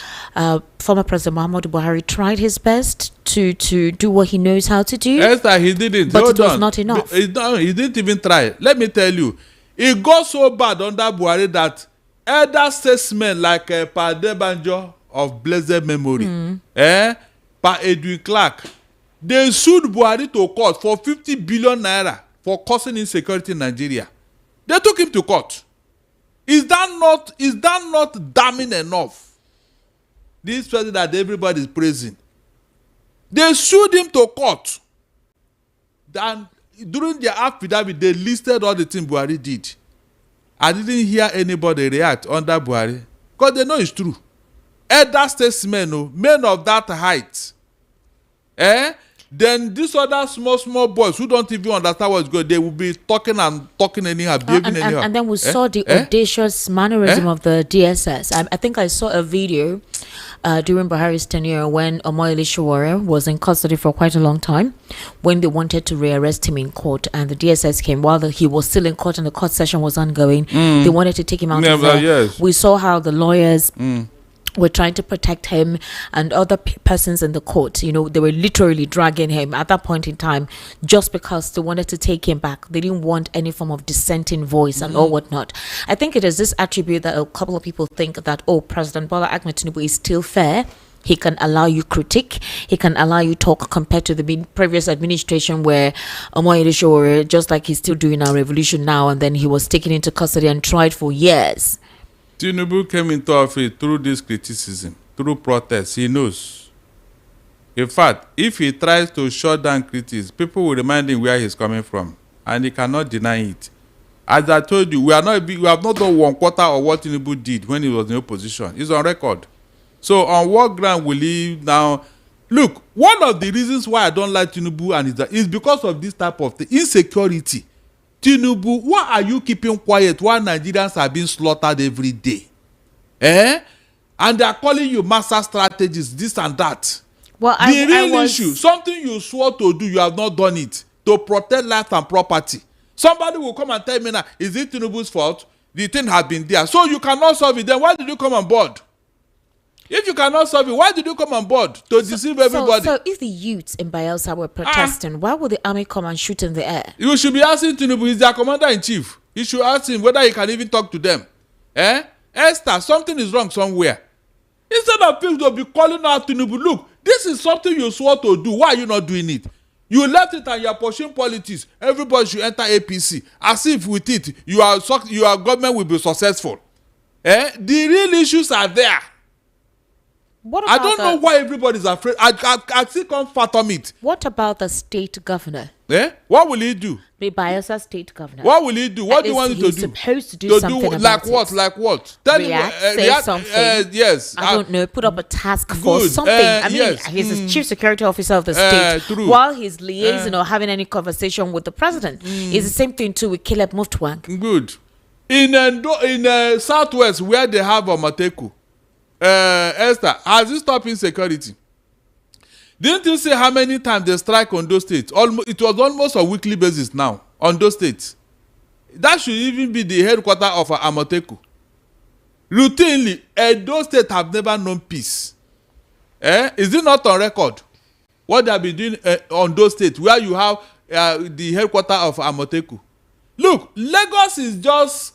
former President Muhammadu Buhari tried his best to do what he knows how to do. Esther, he didn't. But it was not enough. He didn't even try. Let me tell you, it got so bad under Buhari that elder statesmen like Pa Adebanjo of blessed memory, Pa Edwin Clark, they sued Buhari to court for 50 billion naira for causing insecurity in Nigeria. They took him to court. Is that not damning enough? This president that everybody is praising. They sued him to court. And during their affidavit, they listed all the things Buhari did. I didn't hear anybody react under Buhari because they know it's true. Elder statesmen, men of that height, then these other small boys who don't even understand what's going on, they will be talking anyhow, behaving anyhow. And then we saw the audacious mannerism of the DSS. I think I saw a video during Buhari's tenure when Omoyele Sowore was in custody for quite a long time, when they wanted to rearrest him in court, and the DSS came while he was still in court and the court session was ongoing. They wanted to take him out of there. Yes. We saw how the lawyers were trying to protect him and other persons in the court. They were literally dragging him at that point in time just because they wanted to take him back. They didn't want any form of dissenting voice and all whatnot. I think it is this attribute that a couple of people think that, President Bola Ahmed Tinubu is still fair. He can allow you critique. He can allow you talk, compared to the previous administration where Omoyele Sowore, just like he's still doing our revolution now, and then he was taken into custody and tried for years. Tinubu came into office through this criticism, through protests. He knows. In fact, if he tries to shut down critics, people will remind him where he's coming from, and he cannot deny it. As I told you, we have not done 1/4 of what Tinubu did when he was in opposition. It's on record. So on what ground will he now? Look, one of the reasons why I don't like Tinubu is because of this type of insecurity. Tinubu, why are you keeping quiet while Nigerians are being slaughtered every day? And they are calling you master strategists, this and that. Well, the real issue, something you swore to do, you have not done it, to protect life and property. Somebody will come and tell me now, is it Tinubu's fault? The thing has been there. So you cannot solve it. Then why did you come on board? If you cannot solve it, why did you come on board to deceive everybody? So if the youths in Bayelsa were protesting, why would the army come and shoot in the air? You should be asking Tinubu, he's their commander-in-chief. You should ask him whether he can even talk to them. Esther, something is wrong somewhere. Instead of people to be calling out Tinubu, look, this is something you swore to do. Why are you not doing it? You left it and you are pushing politics. Everybody should enter APC. As if with it, your government will be successful. The real issues are there. I don't know why everybody's afraid. I still can't fathom it. What about the state governor? What will he do? The Bayelsa state governor. What will he do? What do you want him to do? He's supposed to do something about it. Like what? Tell react, him, say something. Yes. I don't know. Put up a task force, something. I mean, yes. He's the chief security officer of the state. True. While he's liaising or having any conversation with the president. It's the same thing too with Caleb Muftwang. Good. In Southwest, where they have a Atiku, Esther, has it stopped insecurity? Didn't you see how many times they strike on those states? It was almost a weekly basis now Ondo State. That should even be the headquarters of Amoteku. Routinely, Edo State have never known peace. Is it not on record? What they have been doing on those states where you have the headquarters of Amoteku? Look, Lagos is just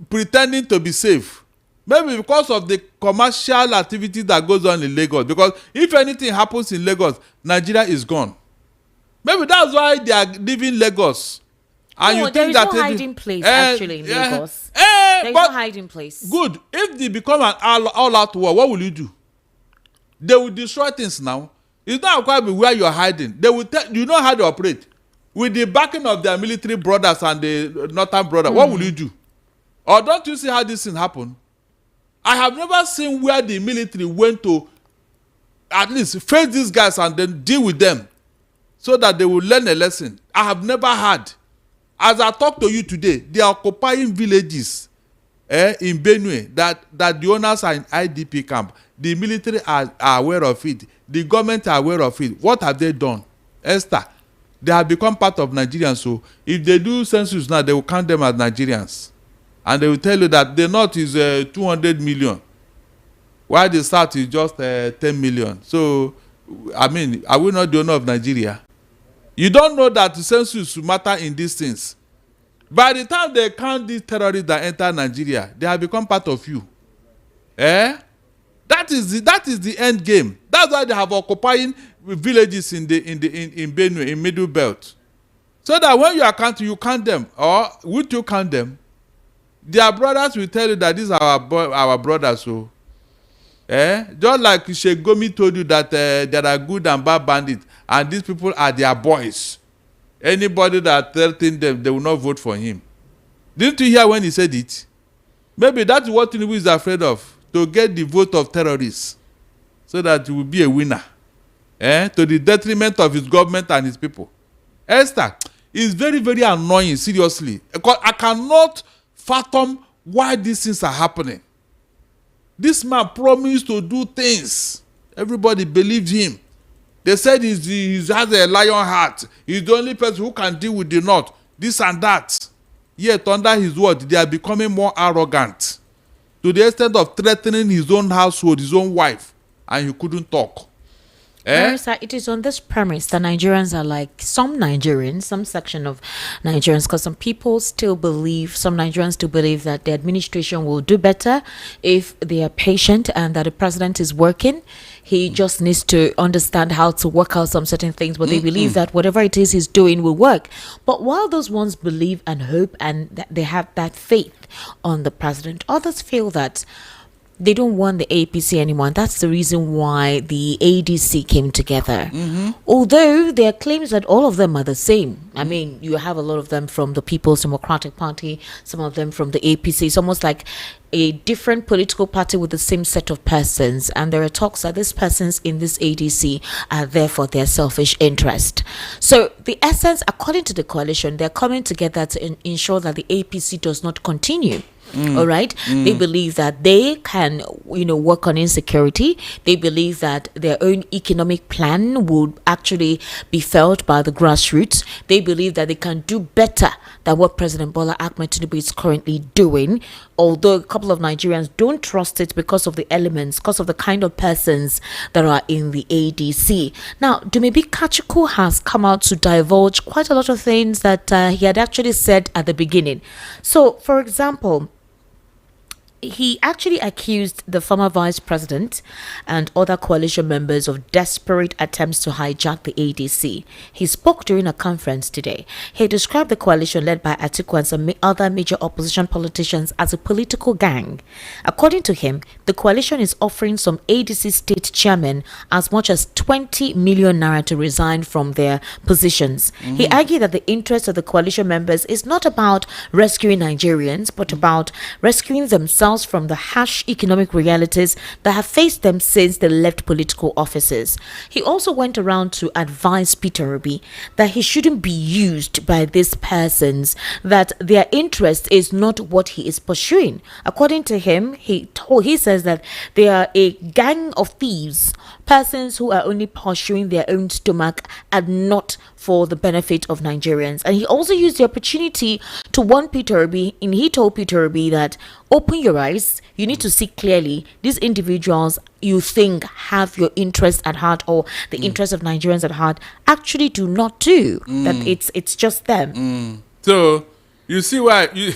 pretending to be safe. Maybe because of the commercial activity that goes on in Lagos. Because if anything happens in Lagos, Nigeria is gone. Maybe that's why they are leaving Lagos. And no, you there think is that no hiding place actually in Lagos. There is no hiding place. Good. If they become an all-out war, what will you do? They will destroy things now. It's not required where you are hiding. They will tell you know how to operate. With the backing of their military brothers and the northern brother, what will you do? Or don't you see how this thing happen? I have never seen where the military went to at least face these guys and then deal with them so that they will learn a lesson. I have never had. As I talk to you today, they are occupying villages in Benue that the owners are in IDP camp. The military are aware of it. The government are aware of it. What have they done? Esther, they have become part of Nigerians. So if they do census now, they will count them as Nigerians. And they will tell you that the north is 200 million, while the south is just 10 million. So, I mean, are we not the owner of Nigeria? You don't know that the census matter in these things. By the time they count these terrorists that enter Nigeria, they have become part of you. That is the end game. That's why they have occupying villages in Benue, in Middle Belt. So that when you are counting, you count them. Or would you count them? Their brothers will tell you that these are our brothers. So, just like Shegomi told you that there are good and bad bandits, and these people are their boys. Anybody that threatens them, they will not vote for him. Didn't you hear when he said it? Maybe that's what Tinubu is afraid of, to get the vote of terrorists, so that he will be a winner, to the detriment of his government and his people. Esther, it's very, very annoying, seriously. Because I cannot fathom why these things are happening. This man promised to do things. Everybody believed him. They said he has a lion heart. He's the only person who can deal with the north. This and that. Yet under his word, they are becoming more arrogant, to the extent of threatening his own household, his own wife, and he couldn't talk. Marissa, it is on this premise that Nigerians are like some Nigerians, some section of Nigerians, because some Nigerians still believe that the administration will do better if they are patient and that the president is working. He just needs to understand how to work out some certain things, but they believe that whatever it is he's doing will work. But while those ones believe and hope and that they have that faith on the president, others feel that they don't want the APC anymore. And that's the reason why the ADC came together. Although there are claims that all of them are the same. I mean, you have a lot of them from the People's Democratic Party, some of them from the APC. It's almost like a different political party with the same set of persons. And there are talks that these persons in this ADC are there for their selfish interest. So the essence, according to the coalition, they're coming together to ensure that the APC does not continue. All right. They believe that they can, work on insecurity. They believe that their own economic plan would actually be felt by the grassroots. They believe that they can do better than what President Bola Ahmed Tinubu is currently doing. Although a couple of Nigerians don't trust it because of the elements, because of the kind of persons that are in the ADC. Now, Dumebi Kachuku has come out to divulge quite a lot of things that he had actually said at the beginning. So, for example, he actually accused the former vice president and other coalition members of desperate attempts to hijack the ADC. He spoke during a conference today. He described the coalition led by Atiku and some other major opposition politicians as a political gang. According to him, the coalition is offering some ADC state chairmen as much as 20 million naira to resign from their positions. He argued that the interest of the coalition members is not about rescuing Nigerians, but about rescuing themselves from the harsh economic realities that have faced them since they left political offices. He also went around to advise Peter Obi that he shouldn't be used by these persons, that their interest is not what he is pursuing. According to him, he says that they are a gang of thieves persons who are only pursuing their own stomach and not for the benefit of Nigerians. And he also used the opportunity to warn Peter Obi, and he told Peter Obi that open your eyes, you need to see clearly. These individuals you think have your interest at heart or the interest of Nigerians at heart actually do not do. That it's just them. So you see why you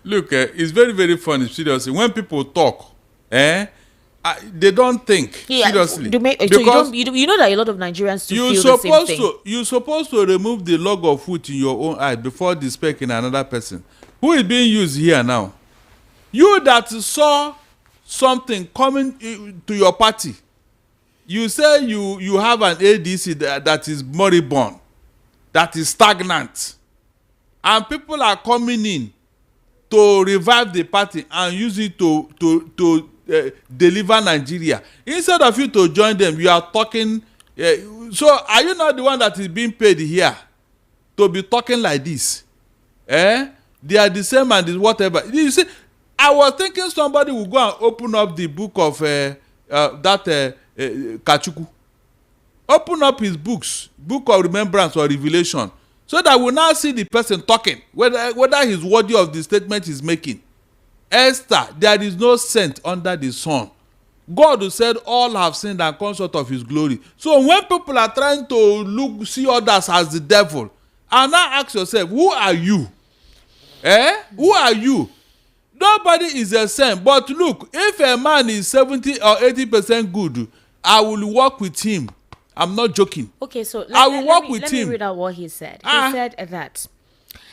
look, it's very, very funny, seriously. When people talk, they don't think seriously. So you know that a lot of Nigerians feel the same thing. You're supposed to remove the log of food in your own eye before dispecting another person. Who is being used here now? You that saw something coming to your party, you say you have an ADC that is moribund, that is stagnant, and people are coming in to revive the party and use it to deliver Nigeria. Instead of you to join them, you are talking. So are you not the one that is being paid here to be talking like this? They are the same and it's whatever. You see, I was thinking somebody will go and open up the book of Kachuku. Open up his book of remembrance or revelation, so that we'll now see the person talking, whether he's worthy of the statement he's making. Esther, there is no saint under the sun. God who said all have sinned and come short of his glory. So when people are trying to see others as the devil, and now ask yourself, who are you? Who are you? Nobody is a saint. But look, if a man is 70 or 80% good, I will work with him. I'm not joking. Okay, so let me read out what he said. He said that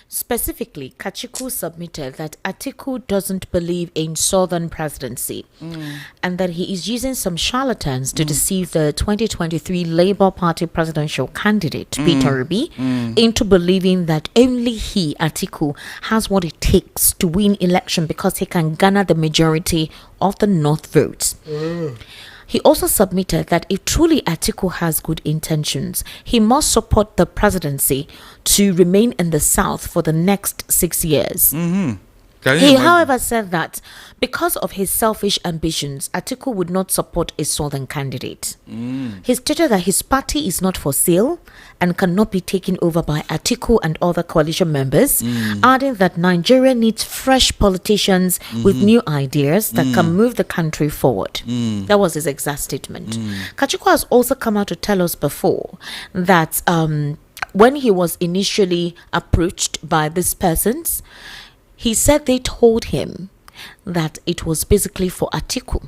specifically, Kachiku submitted that Atiku doesn't believe in Southern presidency and that he is using some charlatans to deceive the 2023 Labour Party presidential candidate, Peter Obi, into believing that only he, Atiku, has what it takes to win election because he can garner the majority of the North votes. He also submitted that if truly Atiku has good intentions, he must support the presidency to remain in the South for the next 6 years. He, however, said that because of his selfish ambitions, Atiku would not support a Southern candidate. He stated that his party is not for sale and cannot be taken over by Atiku and other coalition members, adding that Nigeria needs fresh politicians with new ideas that can move the country forward. That was his exact statement. Kachiku has also come out to tell us before that when he was initially approached by these persons, he said they told him that it was basically for Atiku.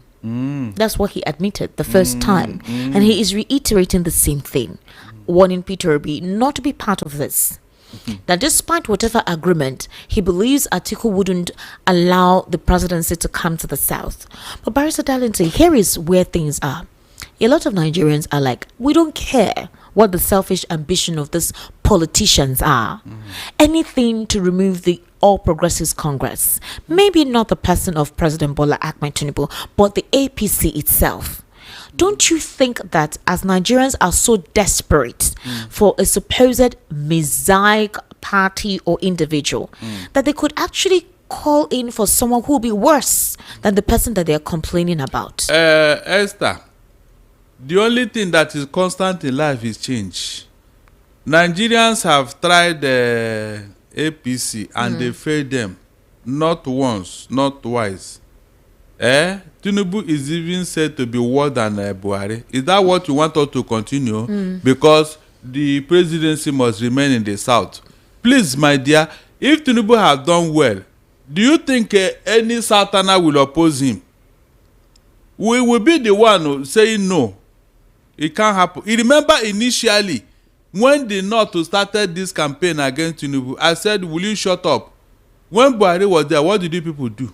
That's what he admitted the first time. And he is reiterating the same thing, warning Peter Obi not to be part of this. That despite whatever agreement, he believes Atiku wouldn't allow the presidency to come to the South. But Barrister Darlington, here is where things are. A lot of Nigerians are like, we don't care what the selfish ambition of these politicians are. Anything to remove the All Progressives Congress. Maybe not the person of President Bola Ahmed Tinubu, but the APC itself. Don't you think that as Nigerians are so desperate for a supposed mosaic party or individual, that they could actually call in for someone who will be worse than the person that they are complaining about? Esther, the only thing that is constant in life is change. Nigerians have tried APC and they failed them. Not once, not twice. Tinubu is even said to be worse than Buhari. Is that what you want us to continue? Because the presidency must remain in the South. Please, my dear, if Tinubu has done well, do you think any Southerner will oppose him? We will be the one saying no. It can't happen. You remember initially, when the North started this campaign against Tinubu, I said, will you shut up? When Buhari was there, what did you people do?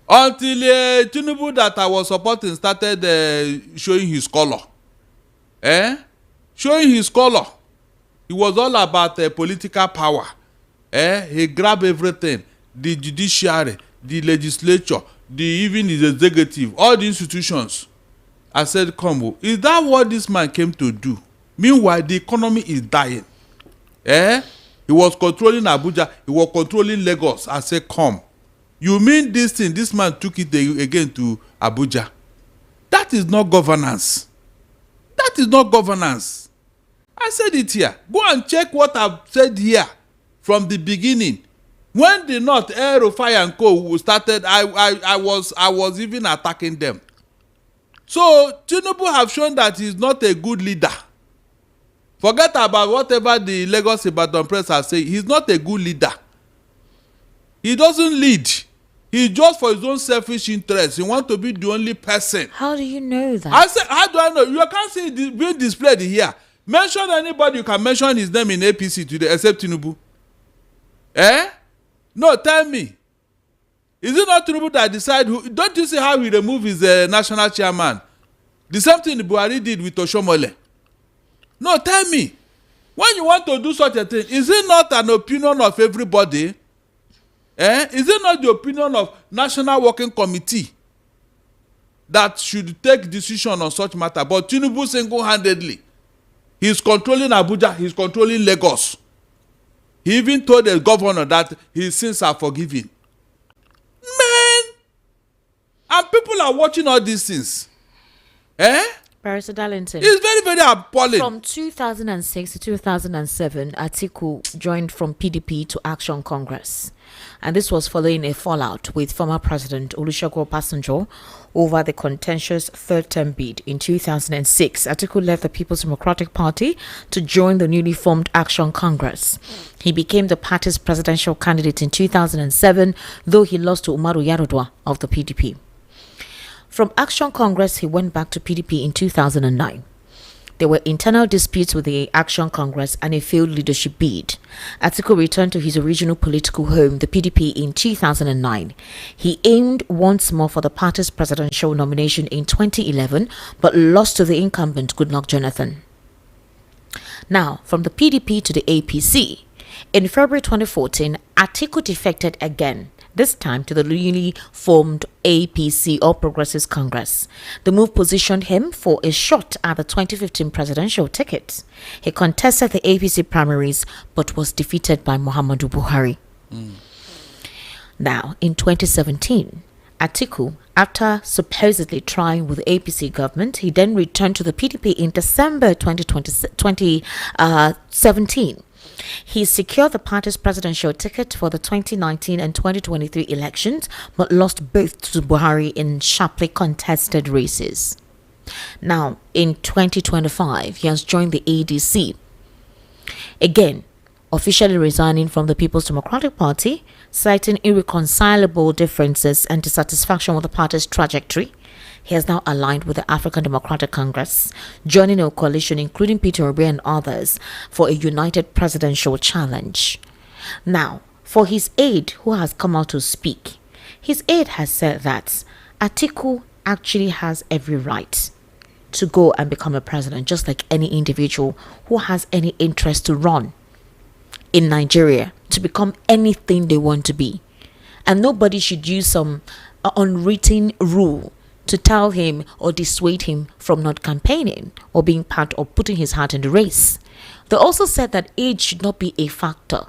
Until Tinubu that I was supporting started showing his color. Showing his color. It was all about political power. He grabbed everything. The judiciary, the legislature, even the executive, all the institutions. I said, come, is that what this man came to do? Meanwhile, the economy is dying. He was controlling Abuja. He was controlling Lagos. I said, come. You mean this thing? This man took it again to Abuja. That is not governance. That is not governance. I said it here. Go and check what I've said here from the beginning. When the North Air Fire and Co started, I was even attacking them. So Tinubu have shown that he's not a good leader. Forget about whatever the Lagos Ibadan press has said. He's not a good leader. He doesn't lead. He's just for his own selfish interest. He wants to be the only person. How do you know that? I said, how do I know? You can't see it being displayed here. Mention anybody you can mention his name in APC today except Tinubu. No, tell me. Is it not Tinubu that decide who? Don't you see how he removed his national chairman? The same thing Buhari did with Oshomole. No, tell me. When you want to do such a thing, is it not an opinion of everybody? Is it not the opinion of National Working Committee that should take decision on such matter? But Tinubu single-handedly, he's controlling Abuja, he's controlling Lagos. He even told the governor that his sins are forgiven. Man! And people are watching all these things. Barrister Darlington. It's very, very appalling. From 2006 to 2007, Atiku joined from PDP to Action Congress. And this was following a fallout with former President Olusegun Obasanjo over the contentious third-term bid in 2006. Atiku left the People's Democratic Party to join the newly formed Action Congress. He became the party's presidential candidate in 2007, though he lost to Umaru Yar'Adua of the PDP. From Action Congress, he went back to PDP in 2009. There were internal disputes with the Action Congress and a failed leadership bid. Atiku returned to his original political home, the PDP, in 2009. He aimed once more for the party's presidential nomination in 2011, but lost to the incumbent Goodluck Jonathan. Now, from the PDP to the APC. In February 2014, Atiku defected again, this time to the newly formed APC, All Progressives Congress. The move positioned him for a shot at the 2015 presidential ticket. He contested the APC primaries but was defeated by Muhammadu Buhari. Now, in 2017, Atiku, after supposedly trying with the APC government, he then returned to the PDP in December 2017. He secured the party's presidential ticket for the 2019 and 2023 elections, but lost both to Buhari in sharply contested races. Now, in 2025, he has joined the ADC. Again, officially resigning from the People's Democratic Party, citing irreconcilable differences and dissatisfaction with the party's trajectory. He has now aligned with the African Democratic Congress, joining a coalition including Peter Obi and others for a united presidential challenge. Now, for his aide who has come out to speak, his aide has said that Atiku actually has every right to go and become a president, just like any individual who has any interest to run in Nigeria, to become anything they want to be. And nobody should use some unwritten rule to tell him or dissuade him from not campaigning or being part of putting his heart in the race. They also said that age should not be a factor.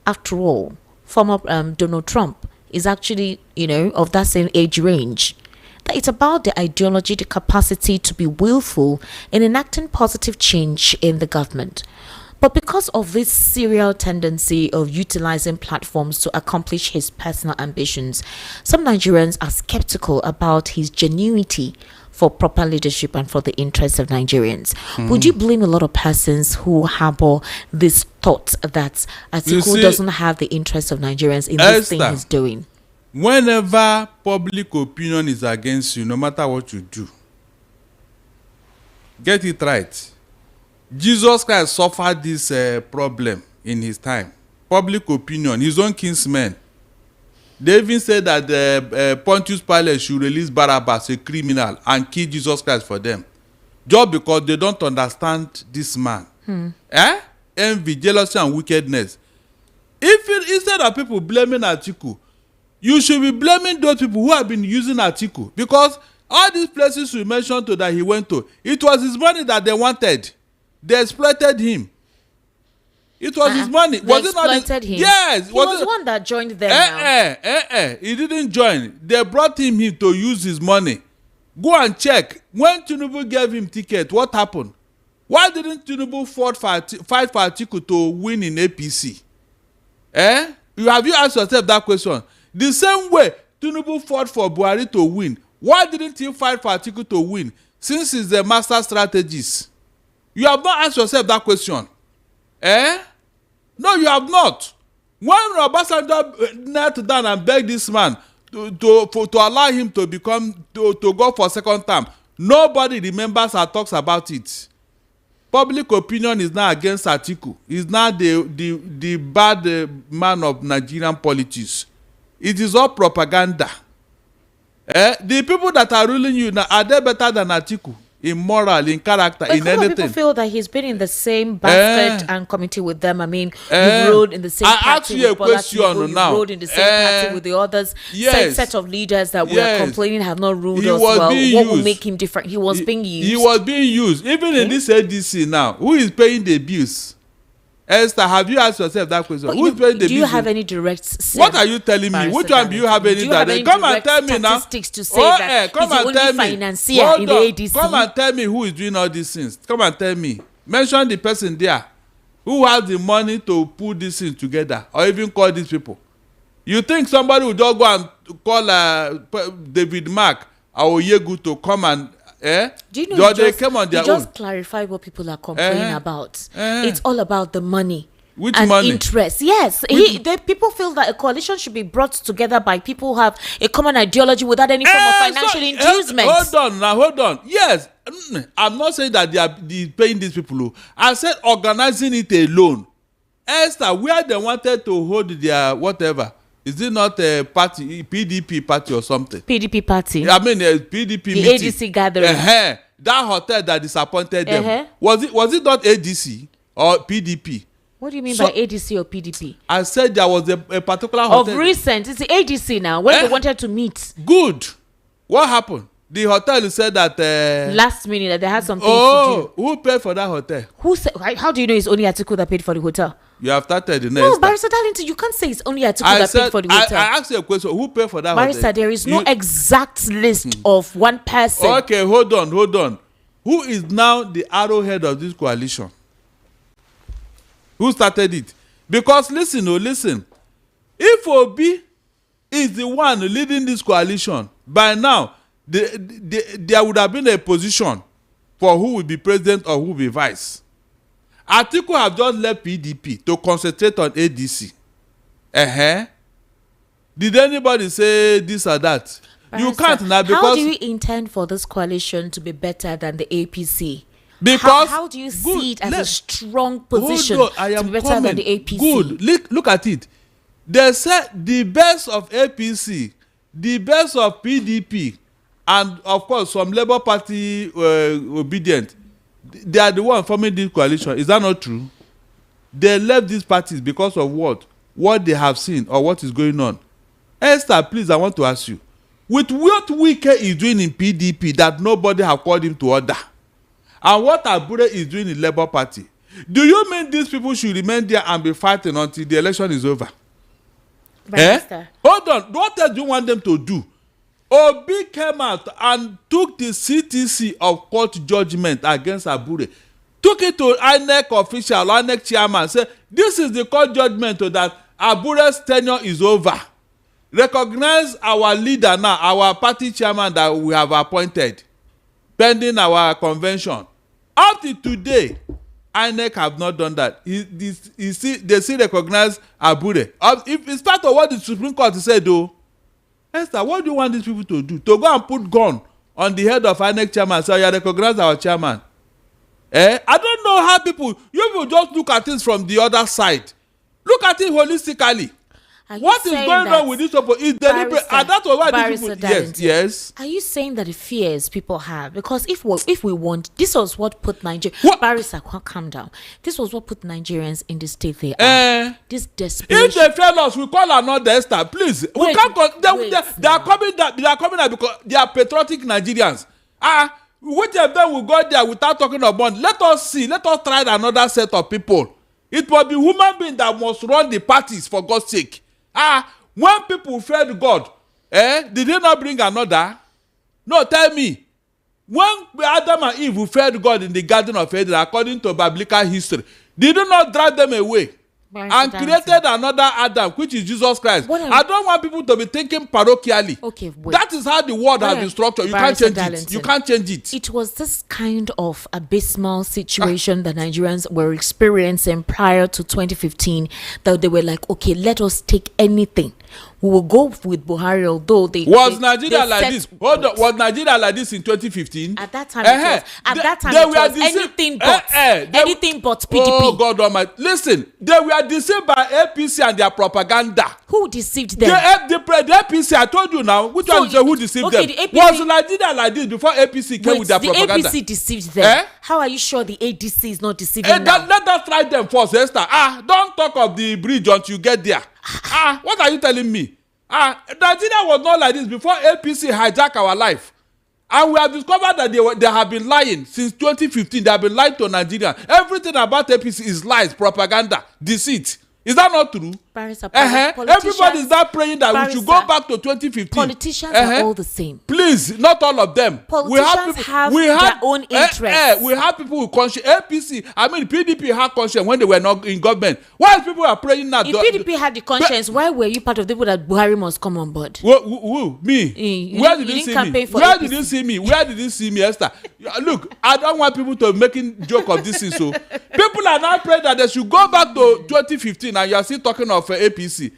After all, former Donald Trump is actually, of that same age range. That it's about the ideology, the capacity to be willful in enacting positive change in the government. But because of this serial tendency of utilizing platforms to accomplish his personal ambitions, some Nigerians are skeptical about his genuinity for proper leadership and for the interests of Nigerians. Would you blame a lot of persons who harbor this thought that Atiku doesn't have the interests of Nigerians in this thing he's doing? Whenever public opinion is against you, no matter what you do, get it right. Jesus Christ suffered this problem in his time. Public opinion, his own kinsmen. They even said that Pontius Pilate should release Barabbas, a criminal, and kill Jesus Christ for them. Just because they don't understand this man. Envy, jealousy, and wickedness. Instead of people blaming Atiku, you should be blaming those people who have been using Atiku. Because all these places we mentioned that he went to, it was his money that they wanted. They exploited him. It was his money. They exploited him? Yes. He was the one that joined them now. He didn't join. They brought him here to use his money. Go and check. When Tinubu gave him ticket, what happened? Why didn't Tinubu fight for Atiku to win in APC? Have you asked yourself that question? The same way Tinubu fought for Buhari to win, why didn't he fight for Atiku to win? Since he's the master strategist. You have not asked yourself that question. No, you have not. When Obasanjo knelt down and begged this man to allow him to go for second term, nobody remembers or talks about it. Public opinion is now against Atiku. He's now the bad man of Nigerian politics. It is all propaganda. The people that are ruling you now, are they better than Atiku? In moral, in character, but in anything. People feel that he's been in the same basket and committee with them. I mean, you rode in the same party. I ask you a question now. You rode in the same party with the others. Yes. Set of leaders that we are complaining have not ruled He us was well. being What will used. make him different? He was being used. He was being used. Even in this ADC now, who is paying the bills? Esther, have you asked yourself that question? But Who is paying the bills? do you have any direct? What are you telling me? Which one do you have any direct? Come and tell me now. Statistics to say that come he's the and tell only me. financier Hold in the on. ADC. Come and tell me who is doing all these things. Come and tell me. Mention the person there who has the money to put these things together, or even call these people. You think somebody will just go and call David Mark or Oyegu to come and do you know they came on their you just own? clarify what people are complaining about. It's all about the money. Which and money? Interest. Yes, people feel that a coalition should be brought together by people who have a common ideology without any form of financial inducement. Hold on. Yes, I'm not saying that they are paying these people. I said organizing it alone. Esther, where they wanted to hold their whatever. Is it not a party, PDP party or something? PDP party. I mean, a PDP the meeting. ADC gathering. That hotel that disappointed them. Was it not ADC or PDP? What do you mean by ADC or PDP? I said there was a particular hotel. Of recent, it's the ADC now, when they wanted to meet. Good. What happened? The hotel said that... last minute that they had some things to do. Who paid for that hotel? Who said? How do you know it's only Atiku that paid for the hotel? You have started the next. No, Barrister Darlington, you can't say it's only Atiku that paid for the hotel. I asked you a question. Who paid for that Barrister, hotel? there is no exact list of one person. Okay, hold on. Who is now the arrowhead of this coalition? Who started it? Because listen. If Obi is the one leading this coalition, by now there would have been a position for who will be president or who will be vice. Atiku have just left PDP to concentrate on ADC. Did anybody say this or that? Barrister, you can't now because... How do you intend for this coalition to be better than the APC? Because how do you see it as a strong position to be better than the APC? Good. Look at it. They said the best of APC, the best of PDP, and of course some Labour Party obedient. They are the one forming this coalition. Is that not true? They left these parties because of what they have seen or what is going on. Esther, please, I want to ask you, with what Wike is doing in PDP that nobody have called him to order, and what Abure is doing in Labour Party, do you mean these people should remain there and be fighting until the election is over? Hold on. What else do you want them to do? Obi came out and took the CTC of court judgment against Abure. Took it to INEC official, INEC chairman, said, this is the court judgment that Abure's tenure is over. Recognize our leader now, our party chairman that we have appointed, pending our convention. Up to today, INEC have not done that. They still recognize Abure. If it's part of what the Supreme Court said, though, Esther, what do you want these people to do? To go and put gun on the head of INEC chairman and say, you recognize our chairman? I don't know how you will just look at things from the other side. Look at it holistically. What is going on with this people is deliberate, and that's why these people. Yes. Are you saying that the fears people have? Because if we want, this was what put Nigeria. Barrister, calm down. This was what put Nigerians in the state they are. This desperation. If they fail us, we call another Esther. Please, we can't. They are coming out because they are patriotic Nigerians. Which of them will go there without talking about? Let us see. Let us try another set of people. It will be human beings that must run the parties, for God's sake. When people feared God, did they not bring another? No, tell me. When Adam and Eve failed God in the Garden of Eden, according to biblical history, did you not drive them away? And created another Adam, which is Jesus Christ. I don't want people to be thinking parochially. Okay, wait. That is how the world has been structured. You can't change it. You can't change it. It was this kind of abysmal situation that Nigerians were experiencing prior to 2015 that they were like, okay, let us take anything. We will go with Buhari, although was Nigeria like this? Hold on, was Nigeria like this in 2015? At that time, it was anything but anything but PDP. Oh God Almighty! Listen, they were deceived by APC and their propaganda. Who deceived them? The APC. I told you now. Which one is who deceived them? The APC, was Nigeria like this before APC came with their propaganda? The APC deceived them. How are you sure the ADC is not deceiving them? Let us try them first, Esther. Don't talk of the bridge until you get there. What are you telling me? Nigeria was not like this before APC hijacked our life. And we have discovered that they have been lying since 2015. They have been lying to Nigeria. Everything about APC is lies, propaganda, deceit. Is that not true? Everybody is now praying that we should go back to 2015. Politicians are all the same. Please, not all of them. Politicians have their own interests. We have people with conscience. APC, I mean PDP had conscience when they were not in government. Why people are praying now? If PDP had the conscience, why were you part of the people that Buhari must come on board? Who? Me? Where did you see me? Where did you see me? Where did you see me, Esther? Look, I don't want people to making joke of this thing. So people are now praying that they should go back to 2015, and you are still talking of APC.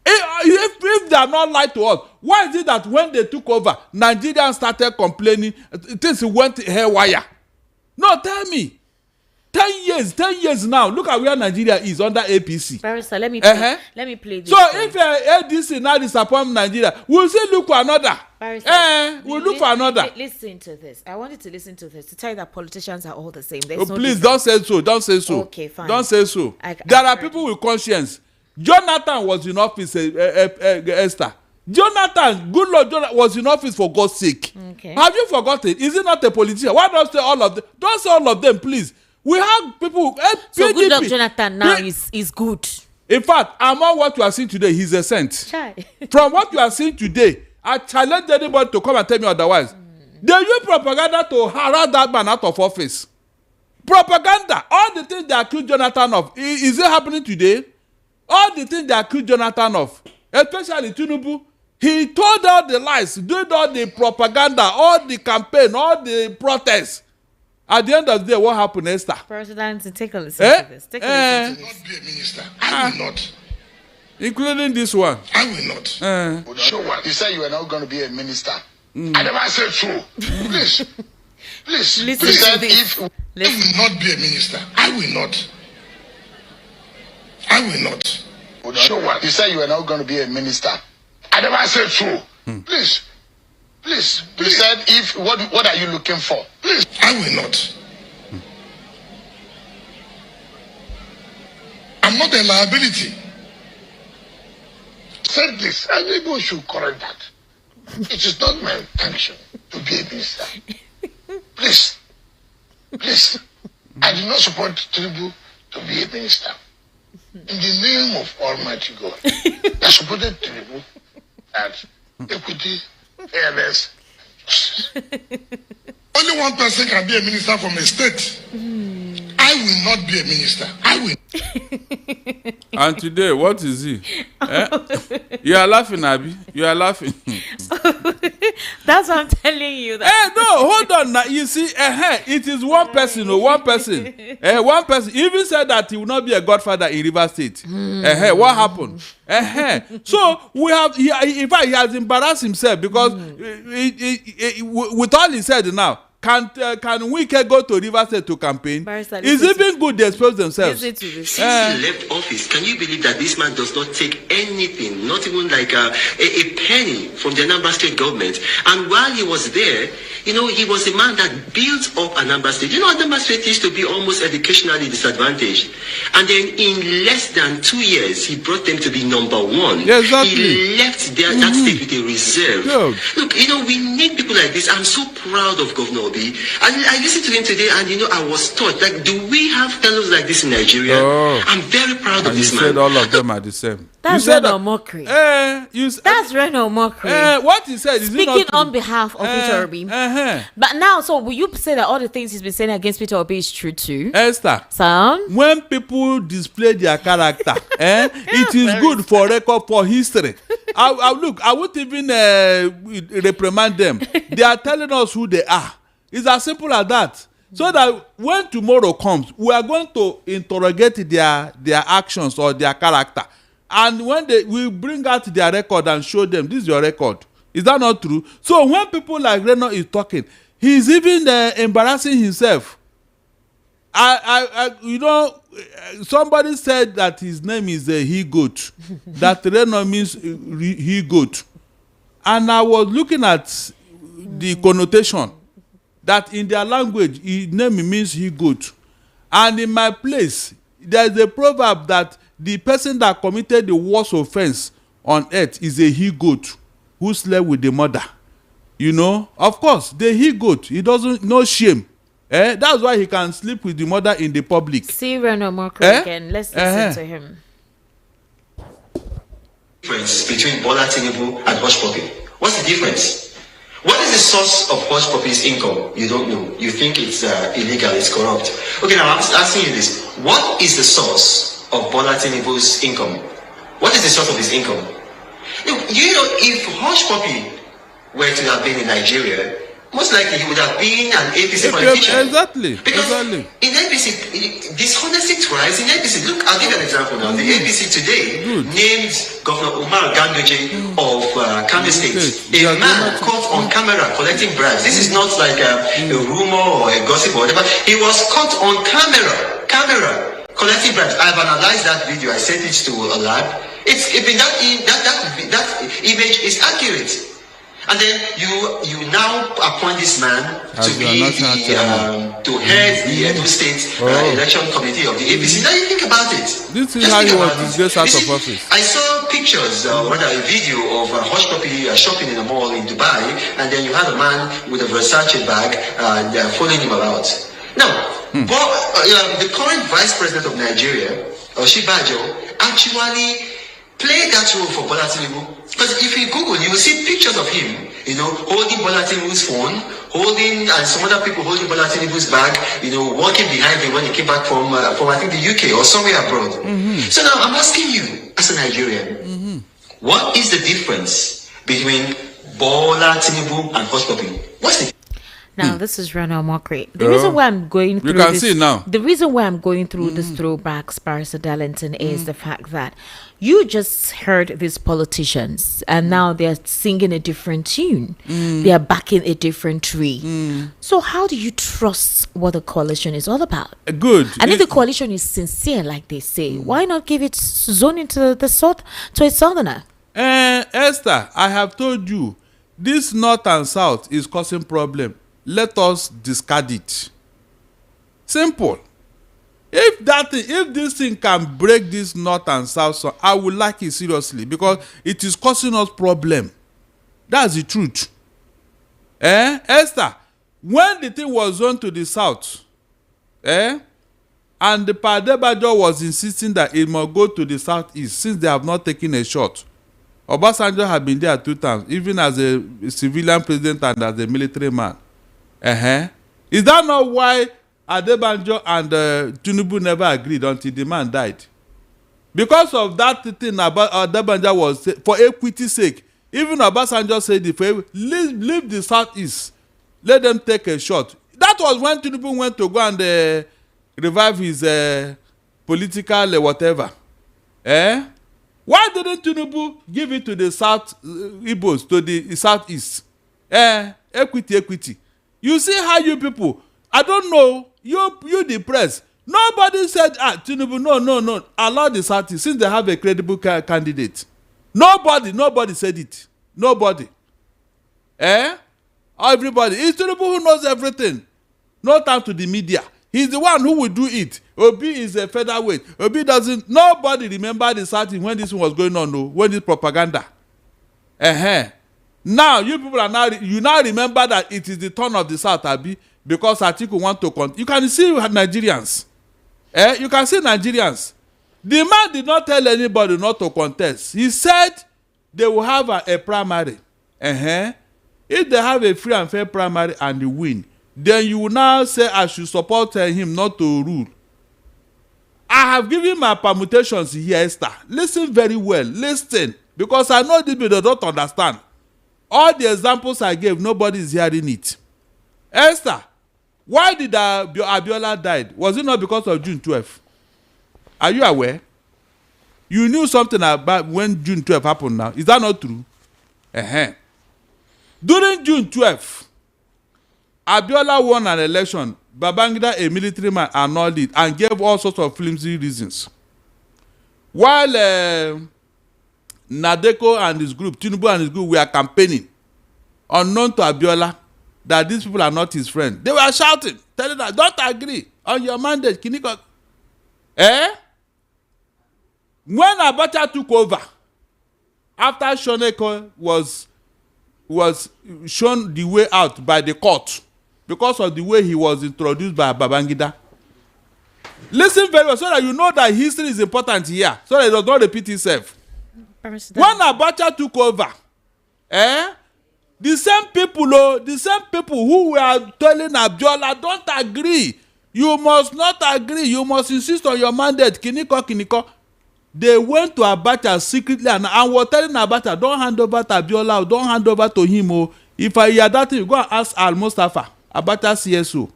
If they are not lied to us, why is it that when they took over, Nigerians started complaining, things went haywire? No, tell me. 10 years now. Look at where Nigeria is under APC. Barrister, let me play this. So if ADC now disappoint Nigeria, we'll still look for another. We'll look for another. Listen to this. I want you to listen to this to tell you that politicians are all the same. Please don't say so. Don't say so. Okay, fine. Don't say so. There are people with conscience. Jonathan was in office, Esther. Goodluck Jonathan was in office for God's sake. Okay. Have you forgotten? Is he not a politician? Why don't say all of them? Don't say all of them, please. We have people. So Goodluck Jonathan now is good. In fact, among what you are seeing today, he's a saint. From what you are seeing today, I challenge anybody to come and tell me otherwise. They use propaganda to harass that man out of office. Propaganda. All the things they accuse Jonathan of, is it happening today? All the things they accuse Jonathan of, especially Tinubu, he told all the lies, did all the propaganda, all the campaign, all the protests. At the end of the day, what happened, Esther? President, take a listen to this. Take a listen to this. Not be a minister. I will not. Including this one. I will not. Show what? You said you were not going to be a minister. I never said so. Please. Listen to this. If I will not be a minister, I will not. I will not. Show what? You said you were not going to be a minister. I never said so. Please. You said if what are you looking for? Please. I will not. I'm not a liability. Said this, and people should correct that. It is not my intention to be a minister. Please. I do not support Tinubu to be a minister. In the name of Almighty God, I supported Tinubu at equity, fairness, justice. Only one person can be a minister from a state. I will not be a minister. I will. And today, what is he? You are laughing, Abi. You are laughing. That's what I'm telling you. No, hold on. Now, you see, it is one person. One person. One person. He even said that he will not be a godfather in River State. What happened? So we have. In fact, he has embarrassed himself because with all he said now. Can Wike go to River State to campaign? Barrister, it's even good they expose themselves. Since he left office, can you believe that this man does not take anything, not even like a penny from the Anambra State government? And while he was there, he was a man that built up Anambra State. Anambra State used to be almost educationally disadvantaged. And then in less than 2 years, he brought them to be number one. Yeah, exactly. He left that state with a reserve. Yeah. Look, we need people like this. I'm so proud of Governor Obi. And I listened to him today, and I was touched. Like, do we have fellows like this in Nigeria? I'm very proud of this man. You said all of them are the same. That's Reno mockery. That's Reno mockery. What he said is speaking on behalf of Peter Obi. But now, so will you say that all the things he's been saying against Peter Obi is true too? Esther, when people display their character, it is good for record, for history. I won't even reprimand them. They are telling us who they are. It's as simple as that. So that when tomorrow comes, we are going to interrogate their actions or their character. And when we bring out their record and show them, this is your record. Is that not true? So when people like Reno is talking, he's even embarrassing himself. Somebody said that his name is he-goat. That Reno means he-goat. And I was looking at the connotation that in their language, his name means he-goat. And in my place, there is a proverb that the person that committed the worst offense on earth is a he-goat who slept with the mother. Of course, the he-goat, he doesn't know shame. That's why he can sleep with the mother in the public. See Reno Moko again. Let's listen to him. Difference between Bola Tinubu and Hush Puppy. What's the difference? What is the source of Hush Puppy's income? You don't know. You think it's illegal, it's corrupt. Okay, now I'm asking you this. What is the source of Bola Tinubu's income? What is the source of his income? If Hush Puppy were to have been in Nigeria, most likely he would have been an APC politician. Exactly. Because in APC, dishonesty thrives in APC. Look, I'll give you an example now. The APC today named Governor Umar Gandoje of Kano State a man caught on camera collecting bribes. This is not like a rumor or a gossip or whatever. He was caught on camera collecting bribes. I've analyzed that video. I sent it to a lab. That image is accurate. And then you now appoint this man to head the Edo State election committee of the APC. Now you think about it. This is how he was disgraced out of office. I saw pictures, a video of Hush Puppy shopping in a mall in Dubai, and then you had a man with a Versace bag following him about. Now, the current vice president of Nigeria, Oshibajo, actually played that role for Bola Tinubu. Because if you Google, you will see pictures of him, holding Bola Tinubu's phone, and some other people holding Bola Tinubu's bag, walking behind him when he came back from I think the UK or somewhere abroad. So now I'm asking you, as a Nigerian, what is the difference between Bola Tinubu and Hush Puppy? What's the Now, this is Reno Mockery. The reason why I'm going through The reason why I'm going through this throwbacks, Barrister Darlington, is the fact that you just heard these politicians and now they're singing a different tune. They are backing a different tree. So how do you trust what the coalition is all about? Good. And if the coalition is sincere, like they say, why not give it zoning to the south, to a southerner? Esther, I have told you, this north and south is causing problem. Let us discard it. Simple. If this thing can break this north and south, so I would like it seriously because it is causing us problem. That's the truth. Esther, when the thing was on to the south, and the Padebajo was insisting that it must go to the southeast since they have not taken a shot. Obasanjo had been there 2 times, even as a civilian president and as a military man. Is that not why Adebanjo and Tinubu never agreed until the man died? Because of that thing about Adebanjo was for equity's sake. Even Obasanjo said, if leave the southeast, let them take a shot. That was when Tinubu went to go and revive his political whatever. Why didn't Tinubu give it to the South Igbos, to the southeast? Equity. You see how you people, I don't know, you the press, nobody said, Tinubu, no, allow the southeast since they have a credible candidate. Nobody said it. Nobody. Everybody. It's Tinubu who knows everything. No time to the media. He's the one who will do it. Obi is a featherweight. Obi doesn't. Nobody remember the southeast when this was going on, when this propaganda. Now you people are now remember that it is the turn of the South, Abi, because Atiku want to you can see Nigerians. You can see Nigerians. The man did not tell anybody not to contest. He said they will have a primary. If they have a free and fair primary and they win, then you will now say I should support him not to rule. I have given my permutations here, Esther. Listen very well. Listen. Because I know these people don't understand. All the examples I gave, nobody is hearing it. Esther, why did Abiola died? Was it not because of June 12th? Are you aware? You knew something about when June 12th happened now. Is that not true? During June 12th, Abiola won an election. Babangida, a military man, annulled it and gave all sorts of flimsy reasons. While Nadeko and his group, Tinubu and his group, were campaigning, unknown to Abiola, that these people are not his friends. They were shouting, telling us, don't agree on your mandate. Kiniko. When Abacha took over, after Shoneko was shown the way out by the court because of the way he was introduced by Babangida. Listen very well so that you know that history is important here, so that it does not repeat itself. When Abacha took over, the same people who were telling Abiola, don't agree, you must not agree, you must insist on your mandate, kiniko. They went to Abacha secretly and were telling Abacha, don't hand over to Abiola, don't hand over to him. If I hear that thing, you go and ask Al Mustafa, Abacha CSO.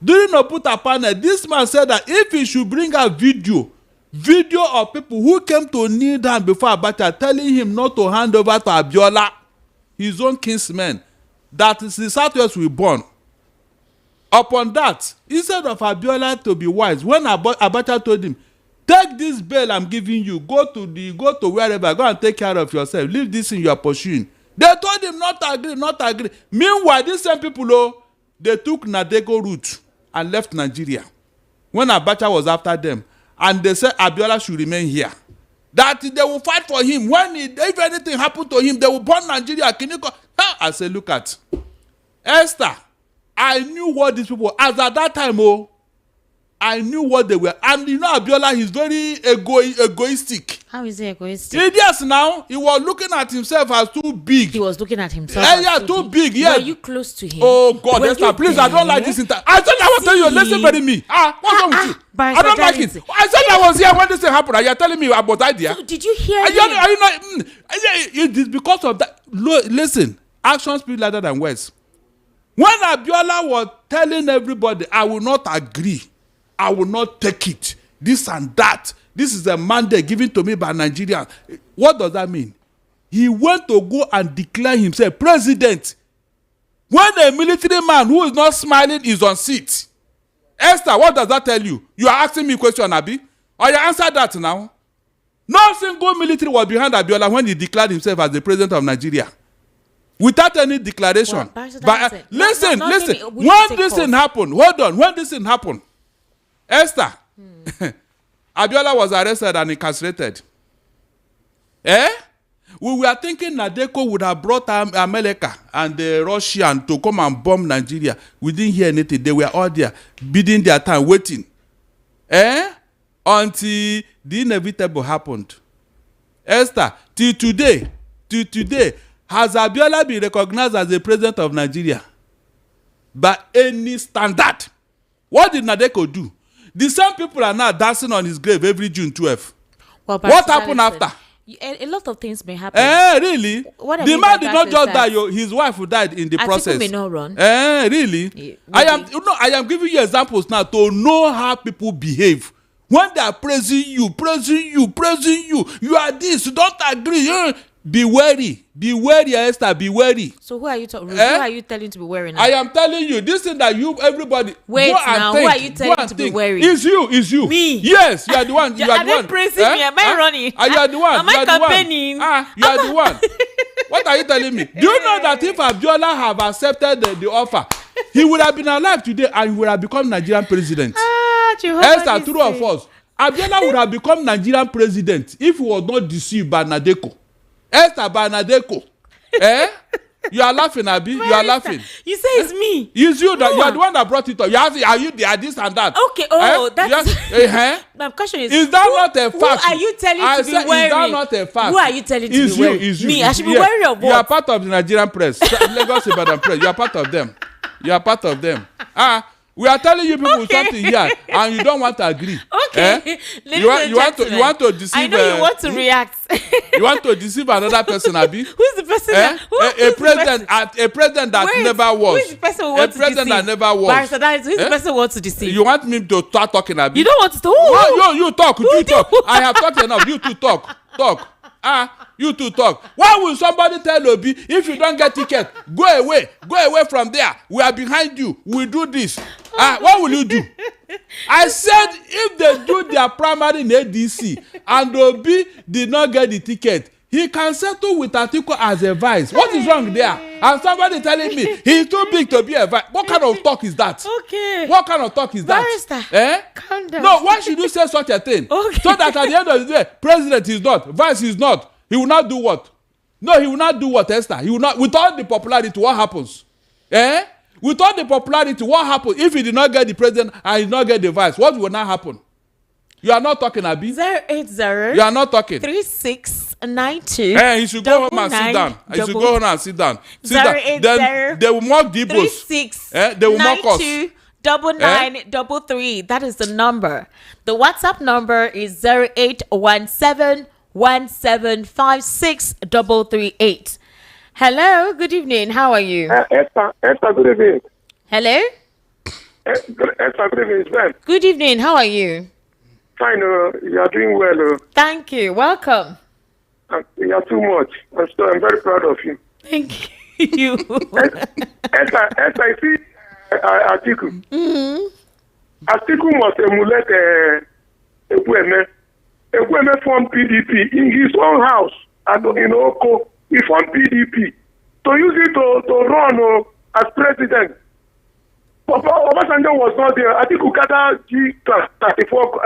During Oputa panel, this man said that if he should bring a video of people who came to kneel down before Abacha telling him not to hand over to Abiola, his own kinsmen, that is the Southwest will burn. Upon that, instead of Abiola to be wise, when Abacha told him, take this bail I'm giving you, go to wherever, go and take care of yourself, leave this in your pursuing. They told him not agree. Meanwhile, these same people, they took Nadeko route and left Nigeria when Abacha was after them, and they said Abiola should remain here, that they will fight for him. If anything happened to him, they will burn Nigeria. I say, look at Esther. I knew what these people, as at that time, I knew what they were. And you know, Abiola, he's very egoistic. How is he egoistic? Yes, now he was looking at himself as too big. He was looking at himself as too big. Yeah. Were you close to him? Oh God, Esther, please, I don't like this. I said I was telling you, listen very me. What's wrong with you? I don't like it. I said I was here when this thing happened. And you're telling me about idea. So did you hear him? Are you not? It is because of that. Listen, actions speak louder than words. When Abiola was telling everybody, I will not agree, I will not take it, this and that, this is a mandate given to me by Nigerians. What does that mean? He went to go and declare himself president when a military man who is not smiling is on seat. Esther, what does that tell you? You are asking me a question, Abi? Or you answer that now? No single military was behind Abiola when he declared himself as the president of Nigeria. Without any declaration. But listen. When this thing happened, hold on. When this thing happened, Esther, Abiola was arrested and incarcerated. We were thinking Nadeko would have brought America and the Russian to come and bomb Nigeria. We didn't hear anything. They were all there, bidding their time, waiting. Until the inevitable happened. Esther, till today, has Abiola been recognized as the president of Nigeria by any standard? What did Nadeko do? The same people are now dancing on his grave every June 12th. Well, what happened after? A lot of things may happen. Really? The man did not just die. His wife died in the process. Atiku may not run. Really? Yeah, I am giving you examples now to know how people behave. When they are praising you, you are this, don't agree. Be wary, Esther, be wary. So who are you who are you telling to be wary now? I am telling you, this thing that everybody wait go and now, think, who are you telling to be wary? It's you. Me? Yes, you are the one. You are the one. Praising me? Am I running? You are the one. Am I campaigning? You are the one. What are you telling me? Do you know that if Abiola have accepted the offer, he would have been alive today and he would have become Nigerian president? Esther, true or false? Abiola would have become Nigerian president if he was not deceived by Nadeko. Esther, by Nadeko. Eh? You are laughing, Abi. You are laughing. You say it's me. It's you that you are the one that brought it up. You ask, are you there, this and that? Okay. Oh, that's. My question is that not a fact? Who are you telling to be wearing? Is that not a fact? Who are you telling to be wearing? It's you. Me. I should be wearing your what? You are part of the Nigerian press, Lagos Ibadan press. You are part of them. You are part of them. We are telling you people something here, and you don't want to agree. Okay. You want to deceive. I know you want to react. You want to deceive another person, Abi? Who's the person? A president that never was. Who is the person who wants to deceive? A president that never was. Who is the person who wants to deceive? You want me to start talking, Abi? You don't want to talk. No, you talk. You talk. I have talked enough. You two talk. Talk. You two talk. Why will somebody tell Obi, if you don't get ticket, go away from there. We are behind you. We do this. What will you do? I said if they do their primary in ADC and Obi did not get the ticket, he can settle with Atiku as a vice. What is wrong there? And somebody telling me he's too big to be a vice. What kind of talk is that? Okay. What kind of talk is Barrister, that? calm down. No, why should you say such a thing? Okay. So that at the end of the day, president is not, vice is not. He will not do what? No, he will not do what, Esther? He will not. With all the popularity, what happens? With all the popularity, what happens if he did not get the president and he did not get the vice? What will not happen? You are not talking, Abi. 080. You are not talking. 3692. He should go home and sit down. He should go home and sit down. Sit down. Then they will mock the boss. They will mock us. 9933. That is the number. The WhatsApp number is 0817-1756-338. Hello, good evening. How are you? Esther, good evening. Hello? Esther, good evening. Ben. Good evening. How are you? Fine, you are doing well. Thank you. Welcome. You are too much. I'm very proud of you. Thank you. Esther, I see Atiku. Atiku must emulate Dumebi. Dumebi formed PDP in his own house in Oko. He formed PDP to use it to run as president. Obasanjo was not there. Atiku gathered G34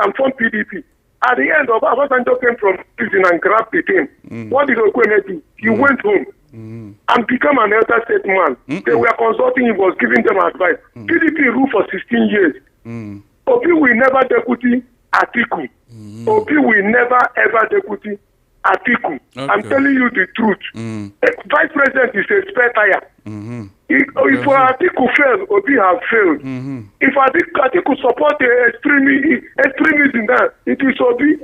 and formed PDP. At the end, Obasanjo came from prison and grabbed the thing. What did Dumebi do? He went home and became an elder statesman. They were consulting him, was giving them advice. PDP ruled for 16 years. Obi will never deputy Atiku. Obi will never ever deputy Atiku. Okay. I'm telling you the truth. Vice President is a spare tire. If Atiku fails, Obi have failed. If Atiku support the extremism, it is Obi.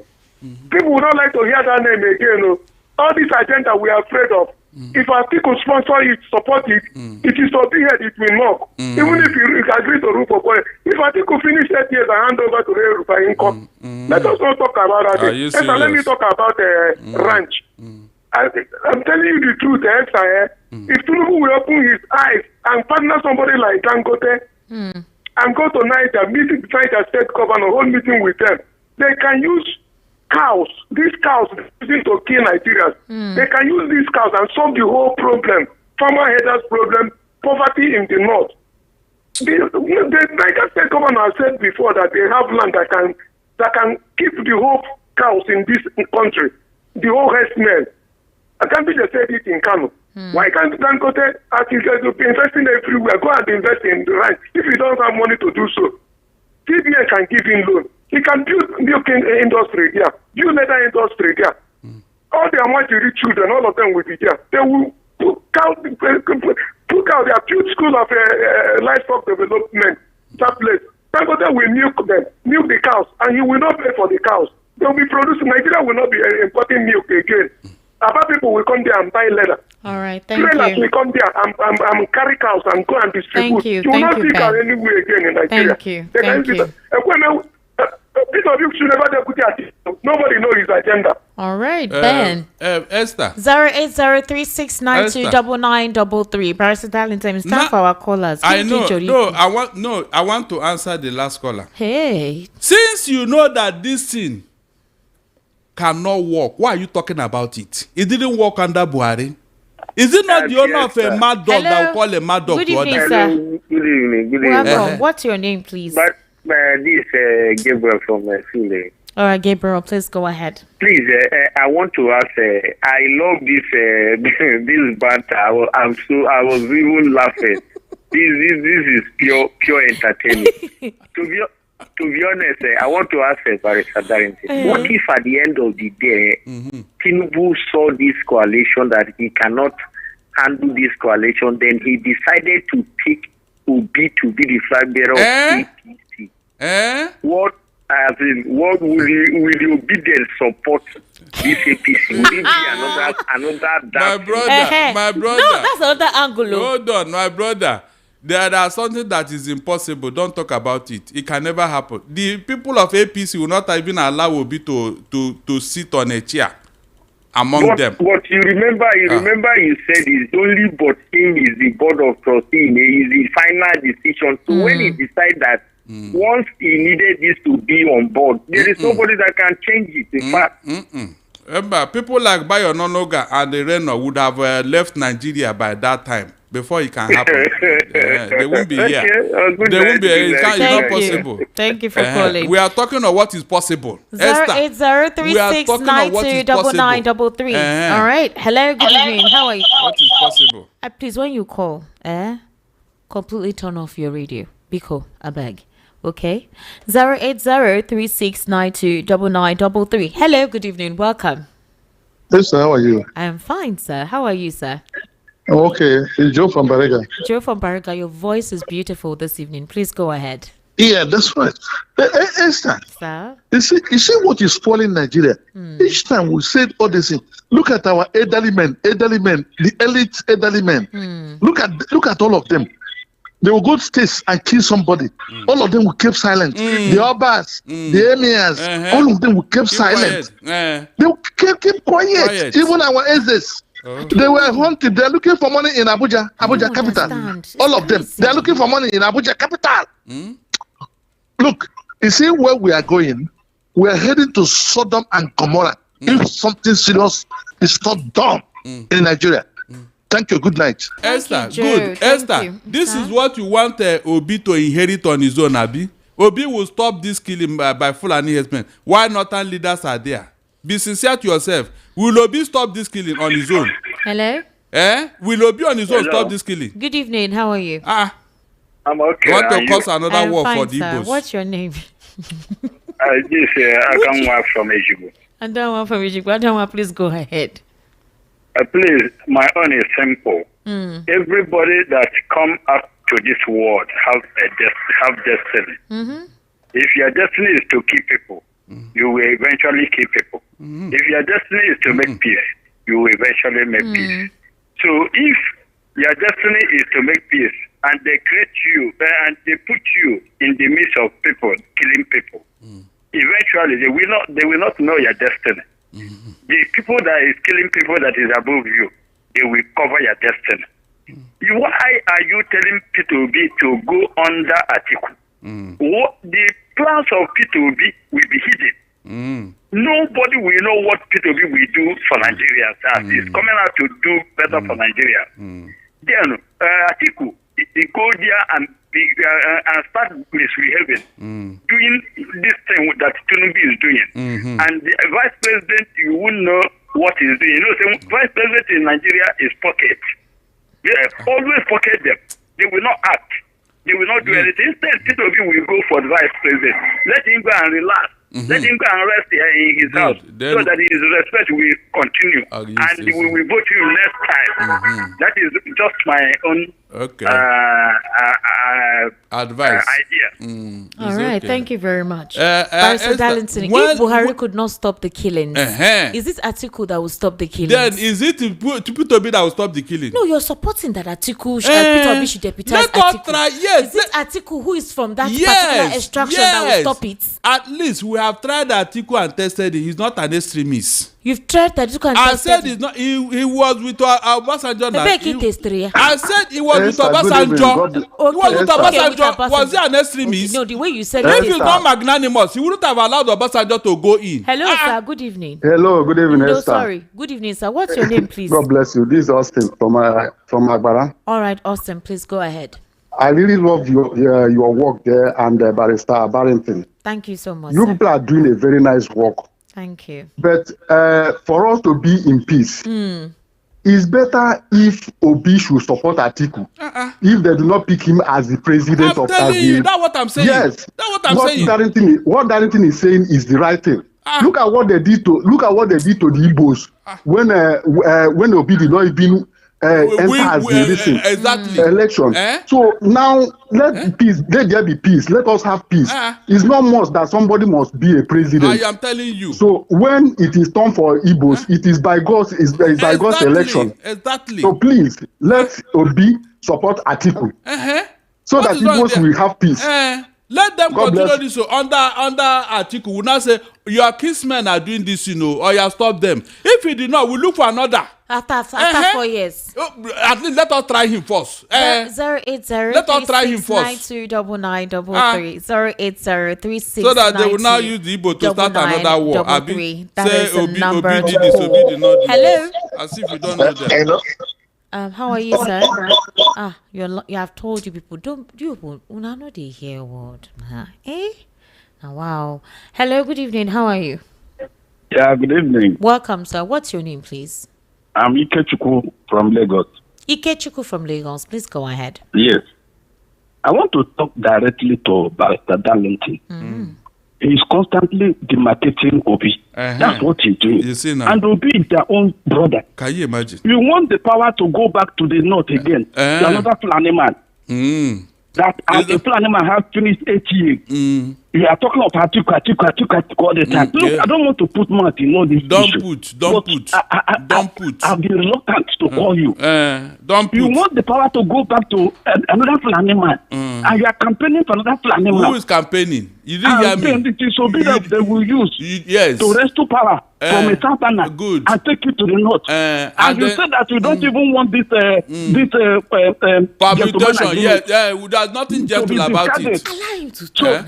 People would not like to hear that name again. All this agenda we are afraid of. If Atiku sponsor it, support it, it is Obi head, it will knock. Even if you agree to rule for boy. If Atiku finish 8 years and hand over to Rufa income, let us not talk about that. Let me talk about ranch. I'm telling you the truth, if Tinubu will open his eyes and partner somebody like Dangote and go to Niger, meet the Niger state governor, hold meeting with them, they can use cows, these cows using to kill Nigerians. They can use these cows and solve the whole problem. Farmer headers problem, poverty in the north. The Niger state governor has said before that they have land that can keep the whole cows in this country, the whole herdsmen. I can't be just said it in Kano. Why can't Dangote be investing everywhere? Go and invest in the right. If you don't have money to do so, CBN can give him loan. He can build milk industry there, build leather industry there. All the Amajiri children, all of them will be there. They will put out their build school of livestock development. That place. Dangote will milk the cows, and he will not pay for the cows. They will be producing. Nigeria will not be importing milk again. Other people will come there and buy leather. All right, thank Trailers you. will come there and carry cows and go and distribute. Thank you. You will not see Ben. cows anywhere again in Nigeria. Thank you. Thank you. Peter Obi should never deputy Atiku. Nobody knows his agenda. All right, Ben. Esther. 08036929933. Barrister Darlington, it's time for our callers. I know. I want to answer the last caller. Hey. Since you know that this thing cannot work, why are you talking about it? It didn't work under Buhari. Is it not the owner of a mad dog that will call a mad dog? Good evening, order? sir. Good evening. Welcome. What's your name, please? This is Gabriel from Sule. All right, Gabriel, please go ahead. Please, I want to ask. I love this this banter. I was even laughing. This is pure entertainment. To be honest, I want to ask Barrister Darrington. What if at the end of the day, Tinubu saw this coalition that he cannot handle this coalition, then he decided to pick Obi to be the flag bearer of APC? What will the obedient support this APC? Will it be another my brother. No, that's another angle. Hold on, my brother. There are something that is impossible. Don't talk about it. It can never happen. The people of APC will not even allow Obi to sit on a chair among them. But you remember you said it's only but him is the board of trustees. Is the final decision. So when he decided that once he needed this to be on board, there is nobody that can change it. In fact. Remember, people like Bayo Nonoga and the Reno would have left Nigeria by that time. Before it can happen, they won't be here. They won't be here. It's not possible. Thank you for calling. We are talking of what is possible. 08036929933. All right. Hello. Good evening. How are you? What is possible? Please, when you call, completely turn off your radio. Biko, I beg. Okay. 08036929933. Hello. Good evening. Welcome. Yes, sir. How are you? I am fine, sir. How are you, sir? Okay, it's Joe from Barega. Joe from Barega, your voice is beautiful this evening. Please go ahead. Yeah, that's right. Esther, sir? You see what is spoiling Nigeria? Each time we say all this thing, look at our elderly men, the elite elderly men. Look at all of them. They will go to states and kill somebody. All of them will keep silent. The Obas, the Emirs, all of them will keep silent. They will keep quiet. Even our elders. They were hunted. They're looking for money in Abuja capital. All of them. They're looking for money in Abuja capital. Look, you see where we are going? We are heading to Sodom and Gomorrah. If something serious is not done in Nigeria. Thank you. Good night. Esther, good. Esther, this is what you want Obi to inherit on his own, Abi. Obi will stop this killing by Fulani herdsmen. Why northern leaders are there? Be sincere to yourself. Will Obi stop this killing on his own? Hello? Will Obi on his own stop this killing? Good evening. How are you? I'm okay. You want to cause another war fine, for the Igbos? What's your name? I come work from Ejigbo. I don't want from Ejigbo. I don't want. Please go ahead. Please, my own is simple. Everybody that come up to this world have destiny. If your destiny is to keep people, you will eventually keep people. If your destiny is to make peace, you will eventually make peace. So if your destiny is to make peace, and they create you, and they put you in the midst of people, killing people, eventually they will not know your destiny. The people that is killing people that is above you, they will cover your destiny. Why are you telling P2B to go under Atiku? What the plans of P2B will be hidden. Nobody will know what P2B will do for Nigerians. He's coming out to do better for Nigeria. Then Atiku, he go there and start misbehaving, doing this thing that Dumebi is doing. And the vice president, you won't know what he's doing. You know, the vice president in Nigeria is pocket. They always pocket them. They will not act. They will not do anything. Instead, P2B will go for the vice president. Let him go and relax. Let him go and rest in his house so that his respect will continue. And we will vote him next time. That is just my own advice. Idea. All right, thank you very much. Barrister Darlington, if Buhari could not stop the killings, is it Atiku that will stop the killings? Then is it P2B that will stop the killing? No, you're supporting that Atiku P2B should deputize Atiku. Is it Atiku who is from that particular extraction that will stop it? At least we have tried Atiku and tested it. He's not an extremist. You've tried Atiku and tested I said he's not. He was with Obasanjo. I said he was with Obasanjo. He was with Obasanjo. Was he an extremist? No, the way you said if he's not magnanimous, he wouldn't have allowed Obasanjo to go in. Hello, sir. Good evening. Hello, good evening, No, Esther. sorry. Good evening, sir. What's your name, please? God bless you. This is Austin from Agbara. All right, Austin, please go ahead. I really love your work there and Barrister Barrington. Thank you so much. You sir. people are doing a very nice work. Thank you. But for us to be in peace, it's better if Obi should support Atiku. If they do not pick him as the president I'm of telling you, that's what I'm saying. Yes, That's what I'm saying. What Darrington is saying is the right thing. Look at what they did to the Igbos when Obi did not even enter as the recent election. So now let there be peace. Let us have peace. It's not must that somebody must be a president. I am telling you. So when it is time for Igbos, it is by God's by God's election. Exactly. So please let Obi support Atiku so What that is wrong Igbos there? will have peace. Let them God continue bless. this. So under Atiku, we now say your kinsmen are doing this, or you stop them. If he did not, we look for another. After 4 years. At least let us try him first. 080 Let us try him first. 080 So that they will now use the Igbo to start another war. Abi, That say is the Obi number did to this, call. Obi did not do Hello. this. As if you don't know them. Hello. How are you, sir? You have told you people una know they hear word. Wow. Hello, good evening. How are you? Yeah, good evening. Welcome, sir. What's your name, please? I'm Ikechuku from Lagos. Ikechuku from Lagos. Please go ahead. Yes. I want to talk directly to Barrister Darlington. He's constantly demarcating Obi. That's what he's doing. You see now. And Obi is their own brother. Can you imagine? You want the power to go back to the north again. To another Fulani man. That as a Fulani man has finished 8 years. You are talking of Atiku all the time. Look, I don't want to put mouth in all this issue. Don't put. I've been reluctant to call you. Don't put. You want the power to go back to another Fulani man. And you are campaigning for another Fulani man. Who is campaigning? You didn't hear me. And it is Obi that they will use to restore power from a southerner and take it to the north. And you said that you don't even want this permutation. There's nothing gentle about it. Allow him to So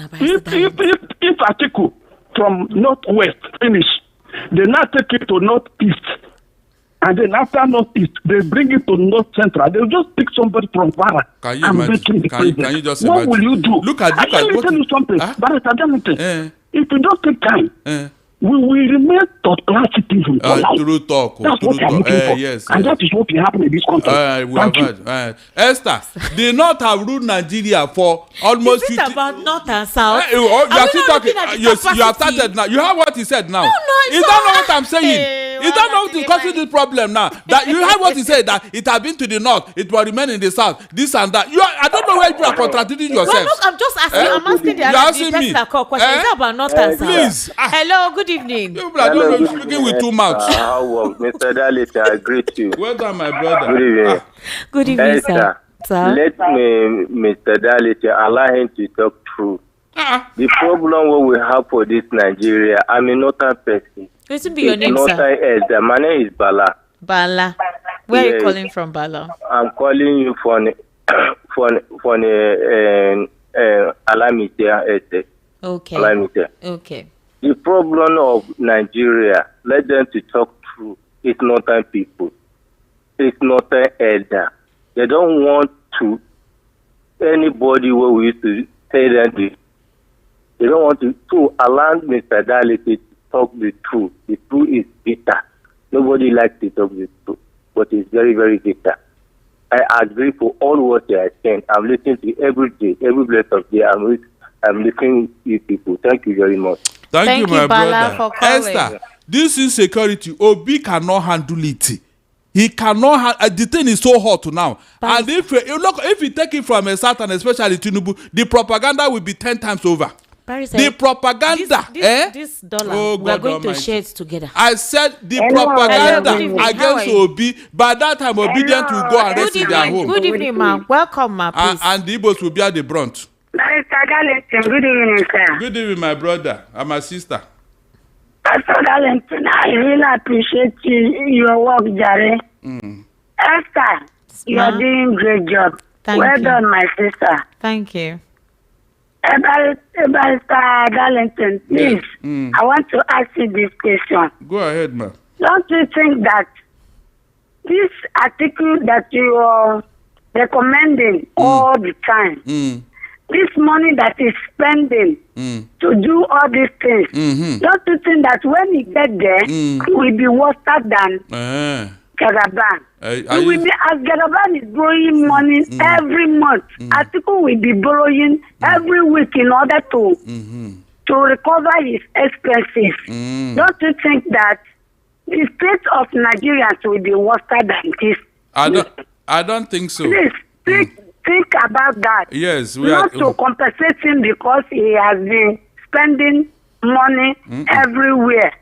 if Atiku from northwest finish, they now take it to northeast. And then after northeast, they bring it to north central. They'll just pick somebody from Vara and make him the president. Can you just what imagine? will you do? Look at Let me tell you something. Barrister Darlington, if you don't take time, we will remain third-class citizens for life. True talk. That's what we are looking for. Yes, and that is what will happen in this country. Thank you. Esther, the North have ruled Nigeria for almost 50 Is it about North and South? You are still talking. You have started now. You have what he said now. No, is that not what I'm saying? Is that not what is causing this problem now? That you have what he said, that it has been to the north, it will remain in the south, this and that. I don't know why you are contradicting yourself. No, look, I'm just asking. I'm asking the person that called question. Is that about North and South? Please. Hello, good evening. You I don't know, speaking with two mouths. Mr. Darlington, I greet you. Well done, my brother. Good evening. Good evening, sir. Let me, Mr. Darlington, allow him to talk true. The problem what we have for this Nigeria, I'm a northern person. Listen, be your name, sir. My name is Bala. Bala. Where are you calling from, Bala? I'm calling you from Alamite Estate. Okay. Alamite. Okay. The problem of Nigeria, let them to talk true. It's northern people. It's northern elder. They don't want to anybody where we used to say that they don't want to allow Mr. Darlington to talk the truth. The truth is bitter. Nobody likes to talk the truth, but it's very, very bitter. I agree for all what they are saying. I'm listening to every day, every blessed of day. I'm listening to you people. Thank you very much. Thank you, my Bala, brother. for calling. Esther, this insecurity, Obi cannot handle it. He cannot. The thing is so hot now. And if you take it from a Southern, especially Tinubu, the propaganda will be 10 times over. The propaganda, this dollar, we are going to share it together. I said the propaganda against Obi. By that time, obedient will go and rest in their home. Good evening, ma'am. Welcome, ma'am. And the Igbos will be at the brunt. Mr. Darlington, good evening, sir. Good evening, my brother and my sister. Mr. Darlington, I really appreciate your work, Jerry. Esther, you are doing a great job. Well done, my sister. Thank you. Mr. Darlington, please, I want to ask you this question. Go ahead, ma'am. Don't you think that this article that you recommending all the time. This money that is spending to do all these things, don't you think that when he get there, it will be worse than Garaban? It will be, as Garaban is borrowing money every month, Atiku will be borrowing every week in order to recover his expenses. Don't you think that the state of Nigerians will be worse than this? I don't think so. Please think about that. Yes, not to compensate him because he has been spending money everywhere.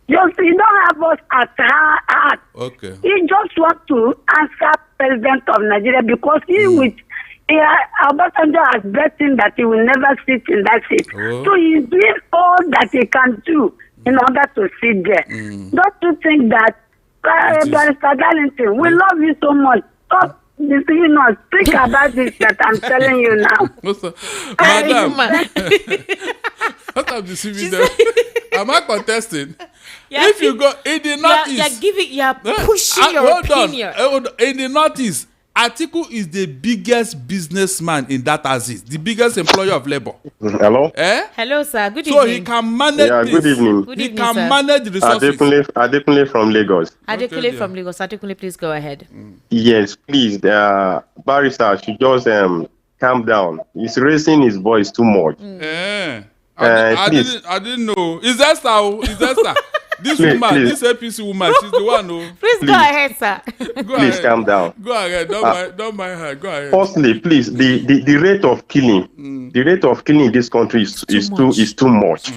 Just he don't have us at heart. Okay. He just want to answer President of Nigeria because Obasanjo has bet him that he will never sit in that seat. So he's doing all that he can do in order to sit there. Don't you think that, Barrister Darlington, we love you so much. Stop deceiving us. Think about this that I'm telling you now. Madam, stop deceiving them. Am I contesting? If you go in the Northeast, you're pushing your opinion. Hold on. In the Northeast, Atiku is the biggest businessman in that Aziz, the biggest employer of labor. Hello? Hello, sir. Good evening. So evening. he can manage this. Good evening. Good he evening, can sir. manage the resources. Adekunle from Lagos. Adekunle from Lagos. Adekunle, please go ahead. Yes, please. Barrister should just calm down. He's raising his voice too much. I didn't know. Is that so? Is that so? This woman, this APC woman, she's the one who... Please go ahead, sir. Please calm down. Go ahead. Don't mind her. Go ahead. Firstly, please, the rate of killing, in this country is too much.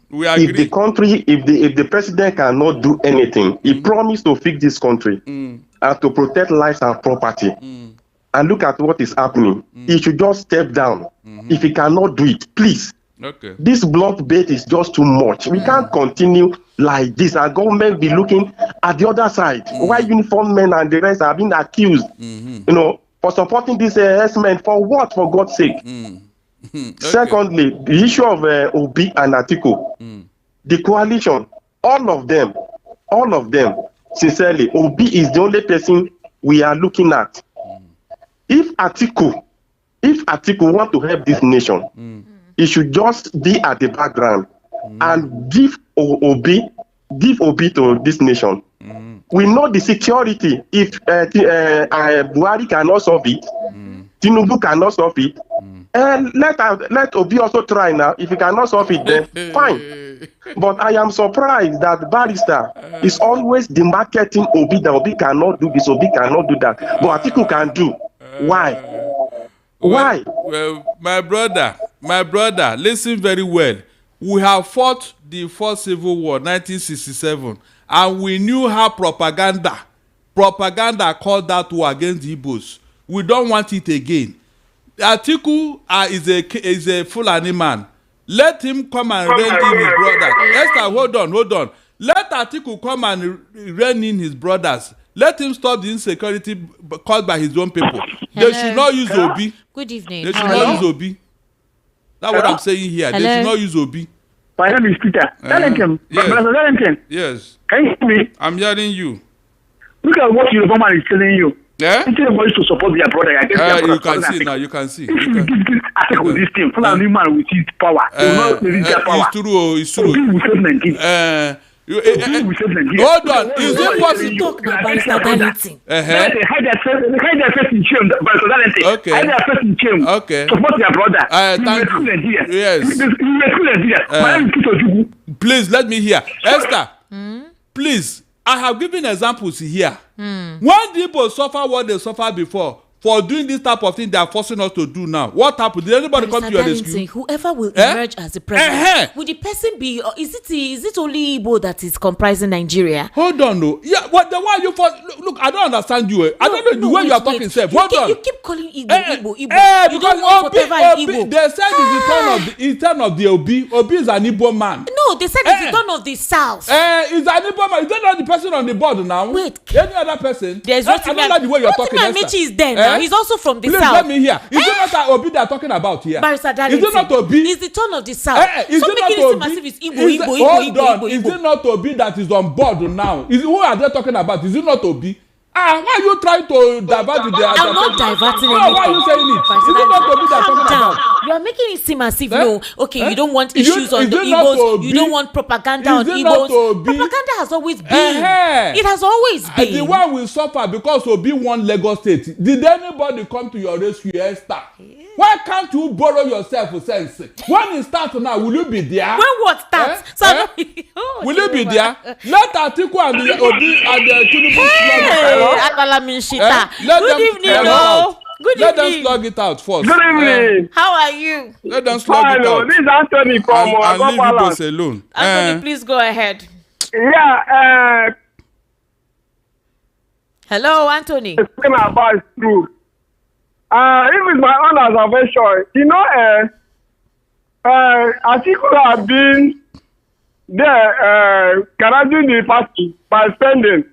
We agree. If the country, if the president cannot do anything, he promised to fix this country and to protect lives and property. And look at what is happening. He should just step down. If he cannot do it, please. Okay. This blockade is just too much. We can't continue like this. Our government be looking at the other side. Why uniformed men and the rest are being accused, for supporting this herdsmen for what? For God's sake. Okay. Secondly, the issue of Obi and Atiku, the coalition, all of them, sincerely, Obi is the only person we are looking at. If Atiku want to help this nation, he should just be at the background and give Obi to this nation. We know the security. If Buhari cannot solve it, Tinubu cannot solve it, and let Obi also try now. If he cannot solve it, then fine. But I am surprised that Barrister is always demarcating Obi, that Obi cannot do this, Obi cannot do that, but Atiku can do. Why? Why? Well, my brother, listen very well. We have fought the first civil war, 1967, and we knew how propaganda called that war against the Igbos. We don't want it again. Atiku is a Fulani man. Let him come and rein in his brothers. Esther, hold on. Let Atiku come and rein in his brothers. Let him stop the insecurity caused by his own people. They should not use Obi. Good evening. They should not use Obi. That's what I'm saying here. They should not use Obi. My name is Peter. Yes. Yes. Can you hear me? I'm hearing you. Look at what your woman is telling you. Yeah? Instead of to support their brother, you can see now. You can see. This thing, Fulani man with his power. It's true. It's true. Hold on. Is it possible? Talk about Barrister Darlington. They hide their face in shame, Barrister Darlington. Okay. Hide their face in shame. Okay. Support their brother. Thank you. Yes. Please let me hear. Esther, please. I have given examples here. When people suffer what they suffered before, for doing this type of thing they are forcing us to do now, what happened? Did anybody come to your rescue? Whoever will emerge as the president, will the person be? Is it only Igbo that is comprising Nigeria? Hold on, no. Yeah, what the one you for? Look, I don't understand you. I don't know the way you are talking. Hold on. You keep calling Igbo. You don't want whatever Igbo. They said it's the turn of the Obi. Obi is an Igbo man. No, they said it's the turn of the South. It's an Igbo man. Is that not the person on the board now? Wait. Any other person? There's I don't like the way you are talking. Mechi is there now. He's also from the Please South. Let me hear. Is it not that Obi they are talking about here? Barrister Darlington. Is it not Obi? It's the turn of the South. Is Stop it not making it seem Obi? as if it's Igbo. Is it not Obi that is on board now? Who are they talking about? Is it not Obi? Why are you trying to divert the I'm not diverting anything. Why are you saying it? Is it not to be that talking about? You are making it seem as if you don't want issues on the Igbos. You don't want propaganda on Igbos. Propaganda has always been. It has always been. The one will suffer because Obi won Lagos State. Did anybody come to your rescue, Esther? Why can't you borrow yourself a sense? When it starts now, will you be there? When what starts? Will you be there? Let Atiku and the Obi and the Tinubu Good evening, no. Good Let evening. them slug it out first. Good evening. How are you? Let them slug it out. This is Anthony from and leave Igbos alone. Anthony, please go ahead. Yeah, Hello, Anthony. talking about is true. If it's my own observation, Atiku have been there encouraging the party by spending.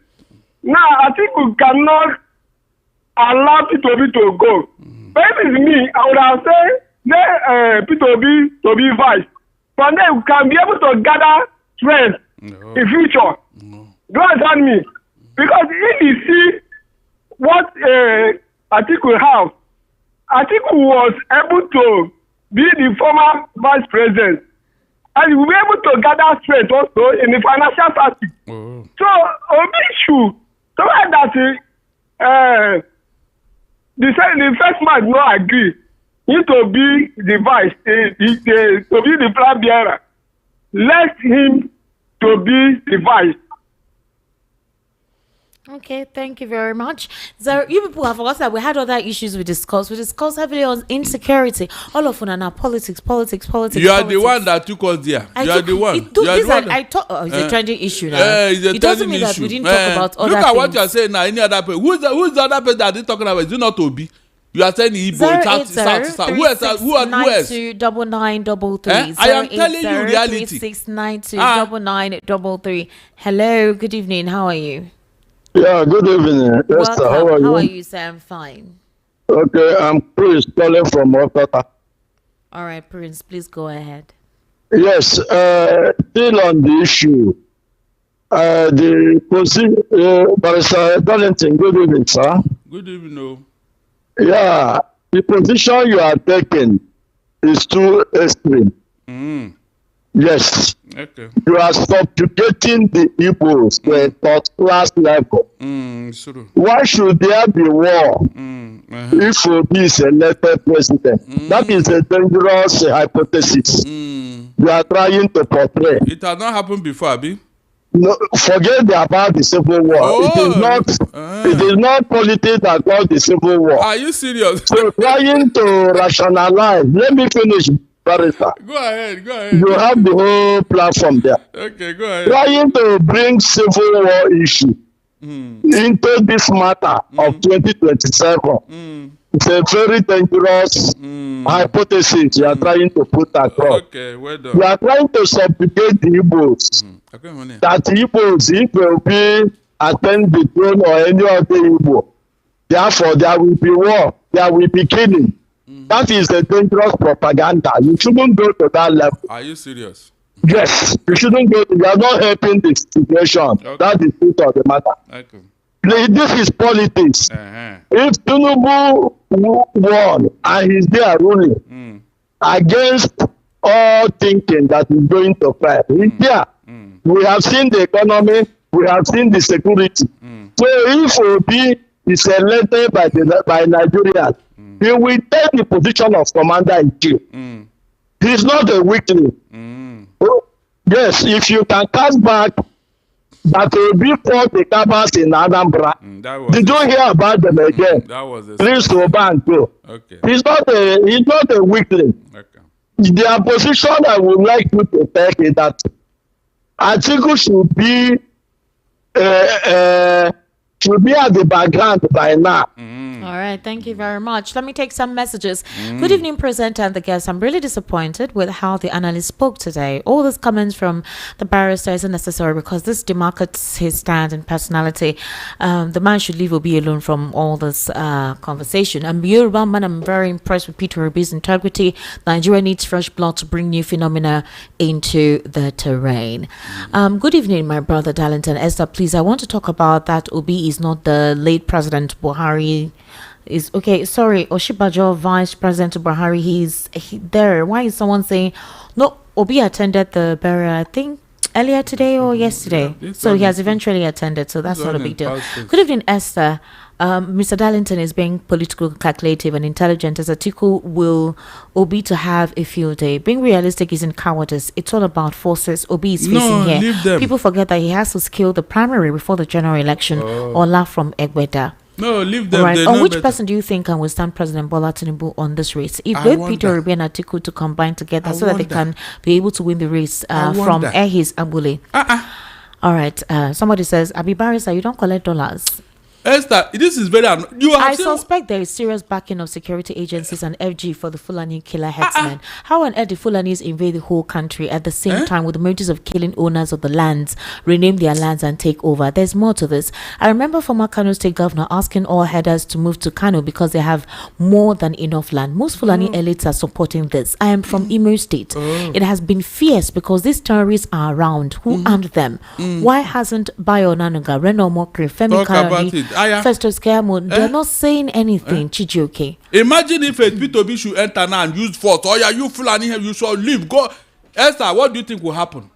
Now, Atiku cannot allow P2B to go. But if it's me, I would have said let P2B to be vice. From there, we can be able to gather strength in future. Do you understand me? Because if you see what Atiku have, Atiku was able to be the former vice president, and he will be able to gather strength also in the financial sector. So, Obi should, so that the first man not agree, need to be the vice, to be the flag bearer. Let him to be the vice. Okay, thank you very much. So you people have forgotten that we had other issues we discussed. We discussed heavily on insecurity. All of them are politics. You are the one that took us there. You are the one. It's a trending issue now. It doesn't mean that we didn't talk about other things. Look at what you are saying now. Any other person? Who's the other person that is talking about? Is it not Obi? You are saying Igbo, South. Who else? Who else? 080-9933. I am telling you reality. 3692-9933. Hello, good evening. How are you? Yeah, good evening. Esther, how are you? How are you, sir? I'm fine. Okay, I'm Prince calling from Okata. All right, Prince, please go ahead. Yes, still on the issue. The position, Barrister Darlington, good evening, sir. Good evening, no. Yeah, the position you are taking is too extreme. Yes. Okay. You are subjugating the Igbos to a third-class level. True. Why should there be war if Obi is elected president? That is a dangerous hypothesis. You are trying to portray. It has not happened before, Abi. No, forget about the civil war. It is not politics that caused the civil war. Are you serious? So trying to rationalize. Let me finish, Barrister. Go ahead. You have the whole platform there. Okay, go ahead. Trying to bring civil war issue into this matter of 2027. It's a very dangerous hypothesis you are trying to put across. Okay, well done. You are trying to subjugate the Igbos. That Igbos, if they will be attend the throne or any other Igbo, therefore there will be war, there will be killing. That is a dangerous propaganda. You shouldn't go to that level. Are you serious? Yes, you shouldn't go. You are not helping the situation. Okay. That's the truth of the matter. Okay. This is politics. If Tinubu won and he's there ruling against all thinking that he's going to fight, he's there. We have seen the economy. We have seen the security. So if Obi is elected by Nigerians, he will take the position of commander-in-chief. He's not a weakling. Yes, if you can cast back that Obi fought the Cabas in Anambra. Did you hear about them again? That was Please Oban too. Okay. He's not a weakling. Okay. The position I would like you to take is that Atiku should be at the background by now. All right, thank you very much. Let me take some messages. Good evening, presenter and the guests. I'm really disappointed with how the analyst spoke today. All these comments from the barrister isn't necessary because this demarcates his stand and personality. The man should leave Obi alone from all this conversation. I'm Yoruba man. I'm very impressed with Peter Obi's integrity. Nigeria needs fresh blood to bring new phenomena into the terrain. Good evening, my brother Darlington. Esther, please, I want to talk about that Obi is is not the late President Buhari. Is okay. Sorry, Oshibajo, Vice President Buhari. He's there. Why is someone saying no? Obi attended the burial, I think earlier today or yesterday. So he has eventually attended. So that's not a big deal. Good evening, Esther. Mr. Darlington is being political, calculative, and intelligent, as Atiku will Obi to have a field day. Being realistic isn't cowardice. It's all about forces Obi is facing here. Leave them. People forget that he has to skill the primary before the general election. Or laugh from Egbeda. No, leave them. Right. They On know which better. person do you think can withstand President Bola Tinubu on this race? If both Peter Obi and Atiku to combine together so that they can be able to win the race from Ehis Abule. All right. Somebody says, Abi Barrister, you don't collect dollars. Esther, this is very. I suspect there is serious backing of security agencies and FG for the Fulani killer headsmen. How on earth the Fulanis invade the whole country at the same time with the motives of killing owners of the lands, rename their lands and take over? There's more to this. I remember former Kano State Governor asking all headers to move to Kano because they have more than enough land. Most Fulani elites are supporting this. I am from Imo State. It has been fierce because these terrorists are around. Who armed them? Why hasn't Bayo Nanuga, Reno Mokri, Femi Karani, Festus Kayamo, they're not saying anything, Chijioke. Imagine if a P2B should enter now and use force. Oh yeah, you Fulani, you should leave. Go. Esther, what do you think will happen?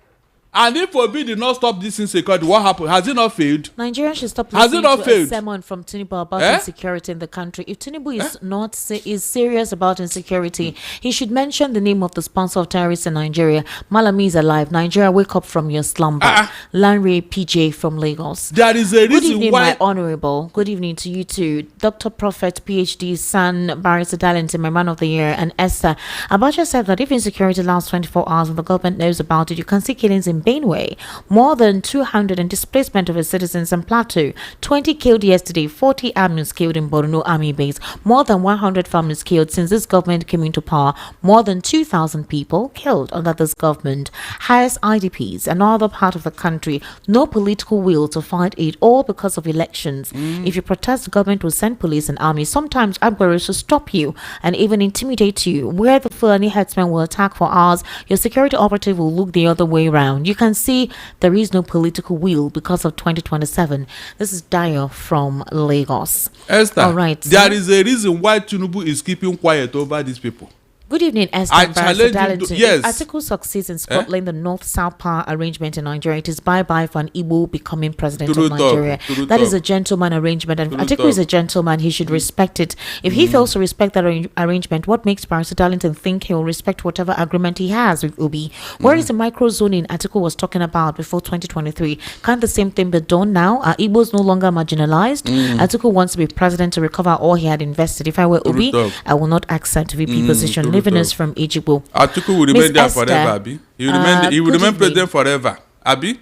And if Obi did not stop this insecurity, what happened? Has it not failed? Nigerians should stop listening to a sermon from Tinubu about insecurity in the country. If Tinubu is serious about insecurity, he should mention the name of the sponsor of terrorists in Nigeria. Malami is alive. Nigeria, wake up from your slumber. Lanre PJ from Lagos. There is a reason Good evening, why. my honorable. Good evening to you too. Dr. Prophet, PhD, San Barrister Darlington, my man of the year, and Esther. Abacha said that if insecurity lasts 24 hours and the government knows about it, you can see killings in Benue, more than 200 and displacement of its citizens in Plateau, 20 killed yesterday, 40 armies killed in Borno Army Base, more than 100 families killed since this government came into power, more than 2,000 people killed under this government, highest IDPs, another part of the country, no political will to fight it, all because of elections. If you protest, the government will send police and army, sometimes Agbero to stop you and even intimidate you. Where the Fulani headsmen will attack for hours, your security operative will look the other way around. You can see there is no political will because of 2027. This is Dio from Lagos. Esther, all right, there is a reason why Tinubu is keeping quiet over these people. Good evening, Esther. I challenge you to, yes. If Atiku succeeds in Scotland, the North-South power arrangement in Nigeria, it is bye-bye for an Igbo becoming president of Nigeria. That is a gentleman arrangement, and if Atiku is a gentleman, he should respect it. If he fails to respect that arrangement, what makes Barrister Darlington think he will respect whatever agreement he has with Obi? Where is the micro-zoning Atiku was talking about before 2023? Can't the same thing be done now? Are Igbos no longer marginalized? Atiku wants to be president to recover all he had invested. If I were Obi, I will not accept VP position. Listeners from Ejigbo. Atiku will remain there forever, Abi. He will remain president forever, Abi.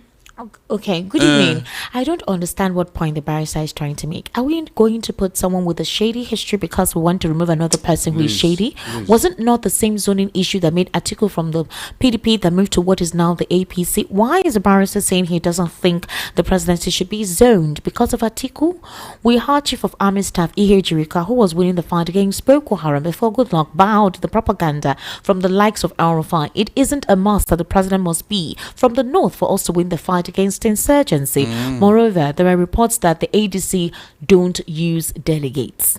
Okay, good evening. I don't understand what point the barrister is trying to make. Are we going to put someone with a shady history because we want to remove another person who is shady? Wasn't not the same zoning issue that made Atiku from the PDP that moved to what is now the APC? Why is the barrister saying he doesn't think the presidency should be zoned? Because of Atiku? We heard Chief of Army Staff Ihe Jirika, who was winning the fight against Boko Haram before Goodluck bowed the propaganda from the likes of Al-Rufai. It isn't a must that the president must be from the north for us to win the fight against insurgency. Moreover, there are reports that the ADC don't use delegates.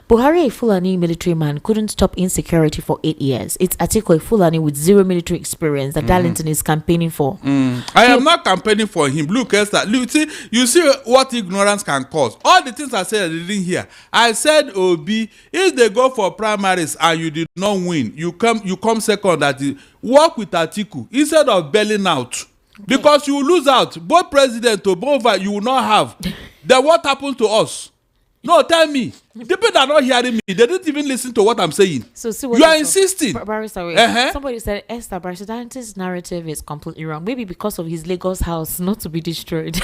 Buhari, a Fulani military man, couldn't stop insecurity for 8 years. It's Atiku, a Fulani with zero military experience, that Darlington is campaigning for. I am not campaigning for him. Look, Esther, you see what ignorance can cause. All the things I said, I didn't hear. I said, Obi, if they go for primaries and you did not win, you come second. That is, work with Atiku instead of bailing out. Because you will lose out. Both president or both you will not have. Then what happened to us? No, tell me. The people that are not hearing me, they didn't even listen to what I'm saying. So see what you are insisting. Somebody said Esther Barrister Darlington's narrative is completely wrong. Maybe because of his Lagos house not to be destroyed.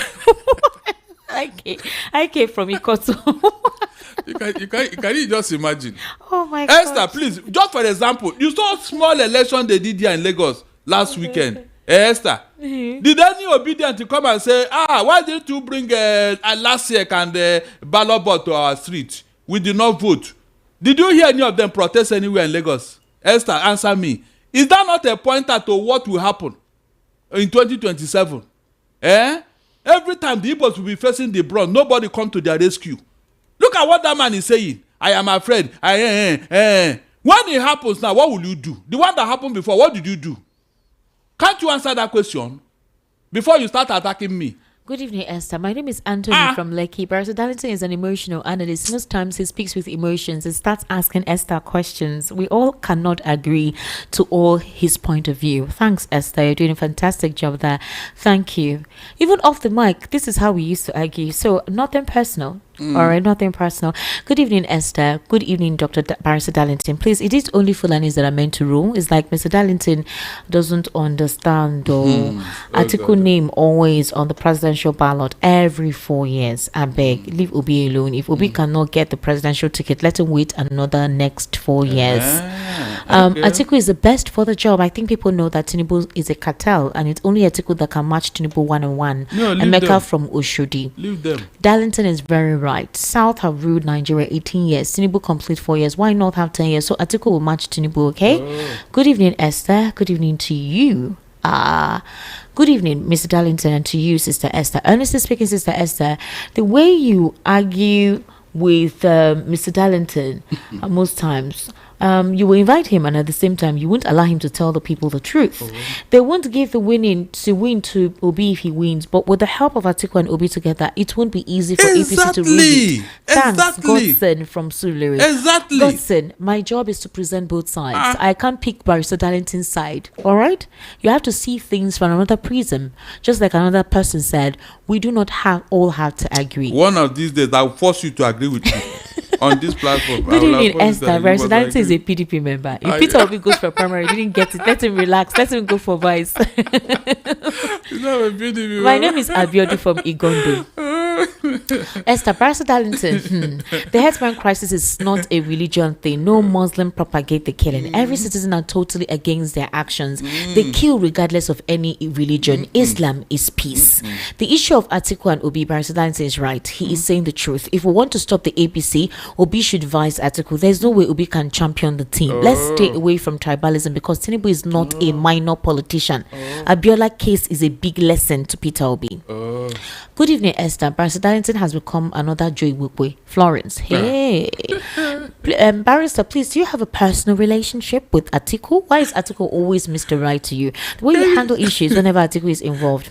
I came from Ikoto. you can just imagine. Oh my God. Esther, please, just for example, you saw small election they did here in Lagos last weekend. Esther, did any obedient to come and say, why didn't you bring last year and ballot board to our street? We did not vote. Did you hear any of them protest anywhere in Lagos? Esther, answer me. Is that not a pointer to what will happen in 2027? Every time the Igbos will be facing the brunt, nobody come to their rescue. Look at what that man is saying. I am afraid. When it happens now, what will you do? The one that happened before, what did you do? Can't you answer that question before you start attacking me? Good evening, Esther. My name is Anthony from Lekki. Barrister Darlington is an emotional analyst. Most times he speaks with emotions and starts asking Esther questions. We all cannot agree to all his point of view. Thanks, Esther. You're doing a fantastic job there. Thank you. Even off the mic, this is how we used to argue. So nothing personal. All right, nothing personal. Good evening, Esther. Good evening, Dr. Barrister Darlington. Please, it is only Fulanis that are meant to rule. It's like Mr. Darlington doesn't understand Atiku name always on the presidential ballot every 4 years. I beg, leave Obi alone. If Obi cannot get the presidential ticket, let him wait another next 4 years. Atiku is the best for the job. I think people know that Tinubu is a cartel, and it's only Atiku that can match Tinubu one-on-one. No, Emeka from Oshodi. Leave them. Darlington is very right. South have ruled Nigeria 18 years. Tinubu complete 4 years. Why not have 10 years? So Atiku will match Tinubu, okay? Good evening, Esther. Good evening to you. Good evening, Mr. Darlington, and to you, Sister Esther. Honestly speaking, Sister Esther, the way you argue with Mr. Darlington most times, you will invite him, and at the same time you won't allow him to tell the people the truth. They won't give the win to Obi if he wins, but with the help of Atiku and Obi together, it won't be easy for APC to win. Thanks, Godson from Sulere. Exactly. Godson, my job is to present both sides. I can't pick Barrister Darlington's side. All right, you have to see things from another prism. Just like another person said, we do not all have to agree. One of these days, I'll force you to agree with me. On this platform. Good evening, Esther. Barrister Darlington is a PDP member. If Peter Obi goes for primary, he didn't get it. Let him relax. Let him go for vice. He's not a PDP My name is Abiodun from Igondo. Esther, Barrister Darlington, the headman crisis is not a religion thing. No Muslim propagate the killing. Every citizen are totally against their actions. They kill regardless of any religion. Islam is peace. The issue of Atiku and Obi, Barrister Darlington is right. He is saying the truth. If we want to stop the APC, Obi should advise Atiku. There's no way Obi can champion the team. Let's stay away from tribalism because Tinubu is not a minor politician. Abiola case is a big lesson to Peter Obi. Good evening, Esther. Barrister Darlington has become another Joy Wukwe. Florence. Hey. Barrister, please, do you have a personal relationship with Atiku? Why is Atiku always Mr. Right to you? The way you handle issues whenever Atiku is involved.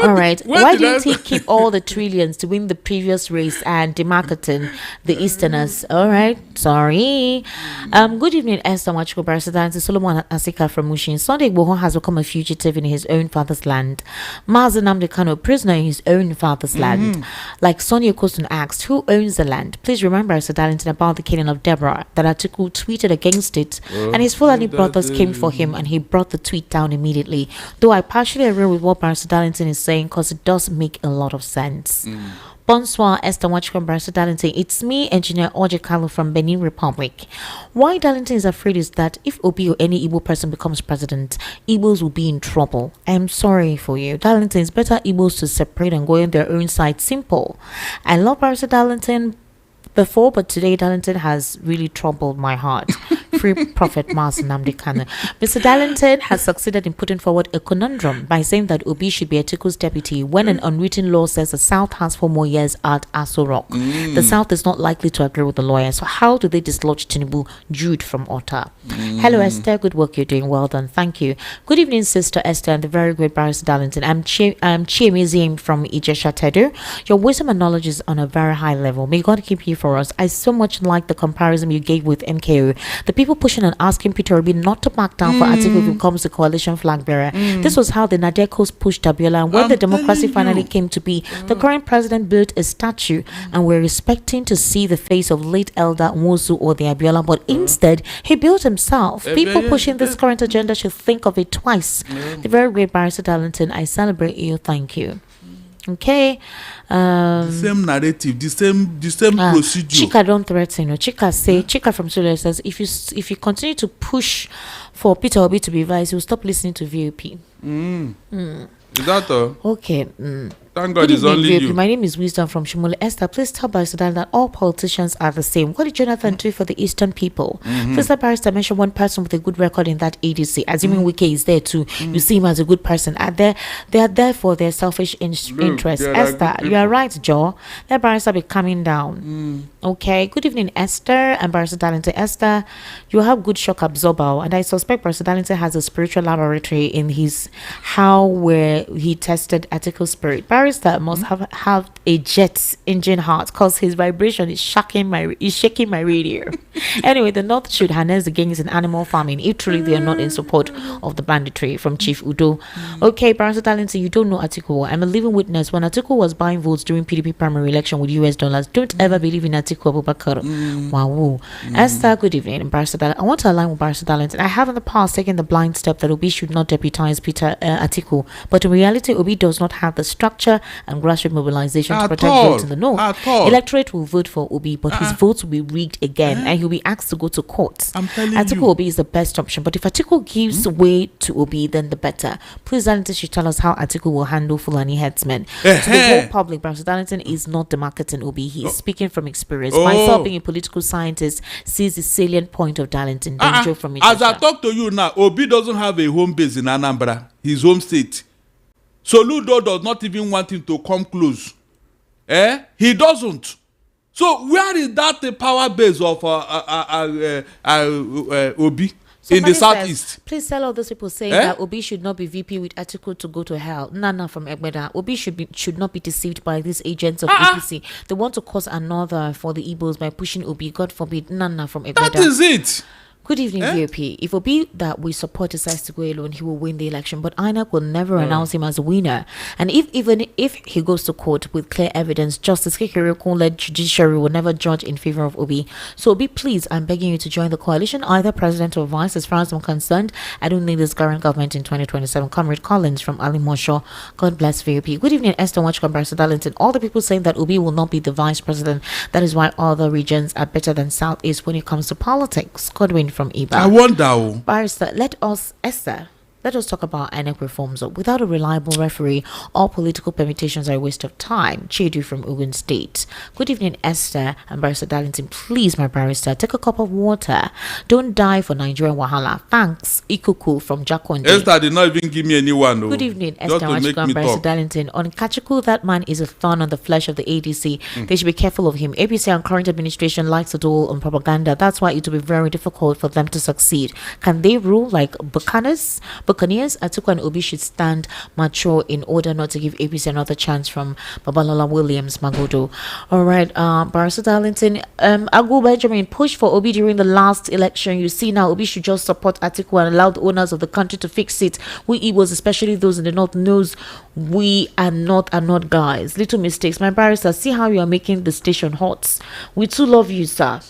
All right. Why didn't he keep all the trillions to win the previous race and demarketing the Easterners? All right. Sorry. Good evening, Esther Wachiko. Barrister Darlington. Solomon Asika from Mushin. Sunday Igboho has become a fugitive in his own father's land. Mazen Nnamdi Kanu, prisoner in his own father's land. Like Sonia Koston asked, who owns the land? Please remember, Barrister Darlington, about the killing of Deborah, that Atiku tweeted against it, and his Fulani brothers came for him, and he brought the tweet down immediately. Though I partially agree with what Barrister Darlington is saying, because it does make a lot of sense. Bonsoir, Esther Wachiko, Barrister Darlington. It's me, Engineer Ojekalo from Benin Republic. Why Darlington is afraid is that if Obi or any Igbo person becomes president, Igbos will be in trouble. I'm sorry for you. Darlington, it's better Igbos to separate and go in their own side. Simple. I love Barrister Darlington before, but today Darlington has really troubled my heart. Free Prophet Mazen Nnamdi Kanu. Mr. Darlington has succeeded in putting forward a conundrum by saying that Obi should be Atiku's deputy when an unwritten law says the South has 4 more years at Aso Rock. The South is not likely to agree with the lawyer. So how do they dislodge Tinubu? Jude from Otta. Hello, Esther. Good work you're doing. Well done. Thank you. Good evening, Sister Esther and the very great Barrister Darlington. I'm Chiemizim from Ijesha Tedo. Your wisdom and knowledge is on a very high level. May God keep you for us. I so much like the comparison you gave with MKO. The people pushing and asking Peter Obi not to back down for Atiku who becomes the coalition flag bearer. This was how the Nadekos pushed Abiola, and when the democracy finally came to be, the current president built a statue, and we're expecting to see the face of late Elder Nwosu or the Abiola, but instead he built himself. People pushing this current agenda should think of it twice. The very great Barrister Darlington, I celebrate you. Thank you. Okay. The same narrative, the same procedure. Chika don't threaten. Chika from Sule says if you continue to push for Peter Obi to be vice, you'll stop listening to VOP. Is that all? Okay. Thank God it's only you. My name is Wisdom from Shimole. Esther, please tell Barrister that all politicians are the same. What did Jonathan do for the Eastern people? Please let Barrister mention one person with a good record in that ADC. Assuming Wike is there too, you see him as a good person. They are there for their selfish interests. Esther, you are right, Joe. Let Barrister be coming down. Okay. Good evening, Esther and Barrister Darlington. Esther, you have good shock absorber, and I suspect Barrister Darlington has a spiritual laboratory in his where he tested Atiku's spirit. Barrister must have a jet engine heart because his vibration is shaking my radio. Anyway, the North should harness against an animal farming if truly they are not in support of the banditry. From Chief Udo. Okay, Barrister Darlington, you don't know Atiku. I'm a living witness. When Atiku was buying votes during PDP primary election with US dollars, don't ever believe in Atiku Abubakar. Wow. Esther, good evening. Barrister Darlington, I want to align with Barrister Darlington. I have in the past taken the blind step that Obi should not deputize Atiku, but in reality, Obi does not have the structure and grassroots mobilization to protect votes in the North. Electorate will vote for Obi, but his votes will be rigged again, and he'll be asked to go to court. I'm telling Atiku you. Obi is the best option, but if Atiku gives way to Obi, then the better. Please, Darlington should tell us how Atiku will handle Fulani headsmen. To the whole public, Barrister Darlington is not demarketing Obi. He is speaking from experience. Myself, being a political scientist, sees the salient point of Darlington. Danger from it. As I talk to you now, Obi doesn't have a home base in Anambra, his home state. Soludo does not even want him to come close. He doesn't. So where is that the power base of Obi? In the southeast? Please tell all those people saying that Obi should not be VP with Atiku to go to hell. Nana from Egbeda. Obi should not be deceived by these agents of APC. They want to cause another for the Igbos by pushing Obi. God forbid. Nana from Egbeda. That is it. Good evening, VOP. If Obi that we support decides to go alone, he will win the election. But INEC will never announce him as a winner. And even if he goes to court with clear evidence, Justice Kekere-led judiciary will never judge in favor of Obi. So Obi, please, I'm begging you to join the coalition, either president or vice. As far as I'm concerned, I don't need this current government in 2027. Comrade Collins from Ali Mosho. God bless VOP. Good evening, Esther Watchcom, Barrister Darlington. All the people saying that Obi will not be the vice president. That is why other regions are better than Southeast when it comes to politics. Godwin from Iba. I wonder. Barrister, let us talk about INEC reforms. Without a reliable referee, all political permutations are a waste of time. Chidu from Ogun State. Good evening, Esther and Barrister Darlington. Please, my barrister, take a cup of water. Don't die for Nigerian wahala. Thanks, Ikuku from Jakonde. Esther did not even give me anyone. Good evening, Esther and Barrister Darlington. On Kachiku, that man is a thorn on the flesh of the ADC. They should be careful of him. APC and current administration likes to dole on propaganda. That's why it will be very difficult for them to succeed. Can they rule like Buccaneers? Atiku and Obi should stand mature in order not to give APC another chance. From Babalola Williams Magodo. All right, Barrister Darlington, Agu Benjamin pushed for Obi during the last election. You see now Obi should just support Atiku and allow the owners of the country to fix it. We Igbos, especially those in the north, knows we are not guys. Little mistakes. My barrister, see how you are making the station hot. We too love you, sir.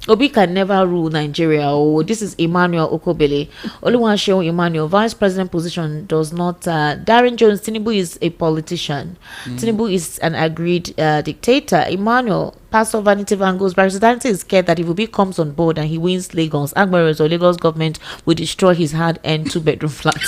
Obi can never rule Nigeria. Oh, this is Emmanuel Okobele. Oluwaseun Emmanuel, vice president position does not. Darren Jones, Tinubu is a politician. Tinubu is an agreed dictator. Emmanuel, Pastor Vanity Van Gogh's Barrister Darlington is scared that if Obi comes on board and he wins Lagos, Agbaros or Lagos government will destroy his hard-earned 2-bedroom flat.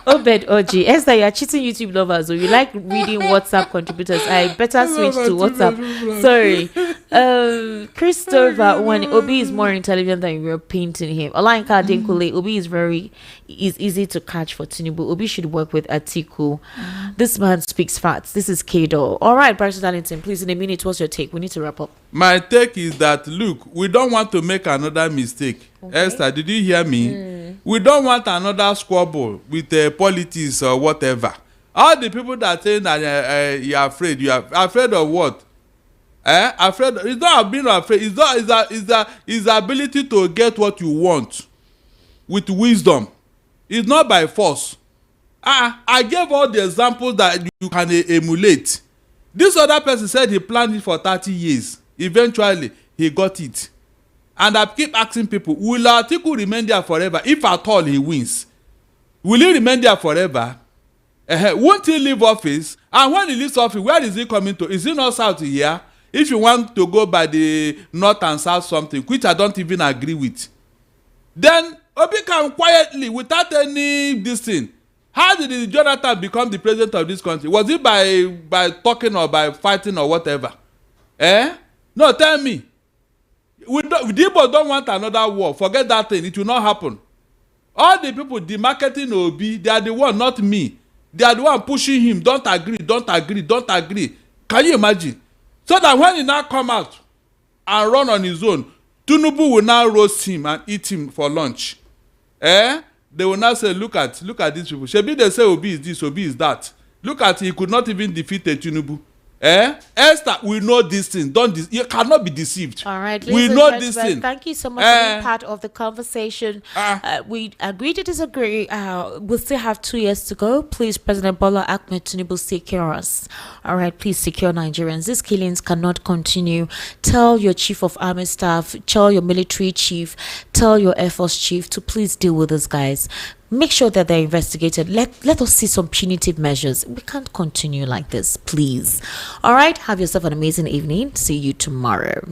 Obed Oji, Esther, you are cheating YouTube lovers. Or you like reading WhatsApp contributors? I better switch to WhatsApp. Sorry. Christopher, when Obi is more intelligent than you were painting him. Olainka Dinkule, Obi is easy to catch for Tinubu. Obi should work with Atiku. This man speaks facts. This is Kado. All right, Barrister Darlington, please, in a minute, what's your take? We need to wrap up. My take is that, look, we don't want to make another mistake. Okay. Esther, did you hear me? We don't want another squabble with politics or whatever. All the people that say that you're afraid, you are afraid of what? Afraid? It's not being afraid. It's the ability to get what you want with wisdom. It's not by force. I gave all the examples that you can emulate. This other person said he planned it for 30 years. Eventually, he got it. And I keep asking people, will Atiku remain there forever? If at all he wins, will he remain there forever? Won't he leave office? And when he leaves office, where is he coming to? Is he not south here? If you want to go by the north and south something, which I don't even agree with, then Obi can quietly, without any this thing, How did Jonathan become the president of this country? Was it by talking or by fighting or whatever? No, tell me. The Igbo don't want another war. Forget that thing. It will not happen. All the people, the marketing Obi, they are the one, not me. They are the one pushing him. Don't agree, don't agree, don't agree. Can you imagine? So that when he now come out and run on his own, Tinubu will now roast him and eat him for lunch. They will now say, look at these people. Shebi they say Obi is this, Obi is that. Look at he could not even defeat a Tinubu. Esther, we know this thing. You cannot be deceived. All right, we know this thing. Thank you so much for being part of the conversation. We agree to disagree. We'll still have 2 years to go. Please, President Bola Ahmed Tinubu, secure us. All right, please secure Nigerians. These killings cannot continue. Tell your chief of army staff, tell your military chief, tell your Air Force chief to please deal with these guys. Make sure that they're investigated. Let us see some punitive measures. We can't continue like this, please. All right, have yourself an amazing evening. See you tomorrow.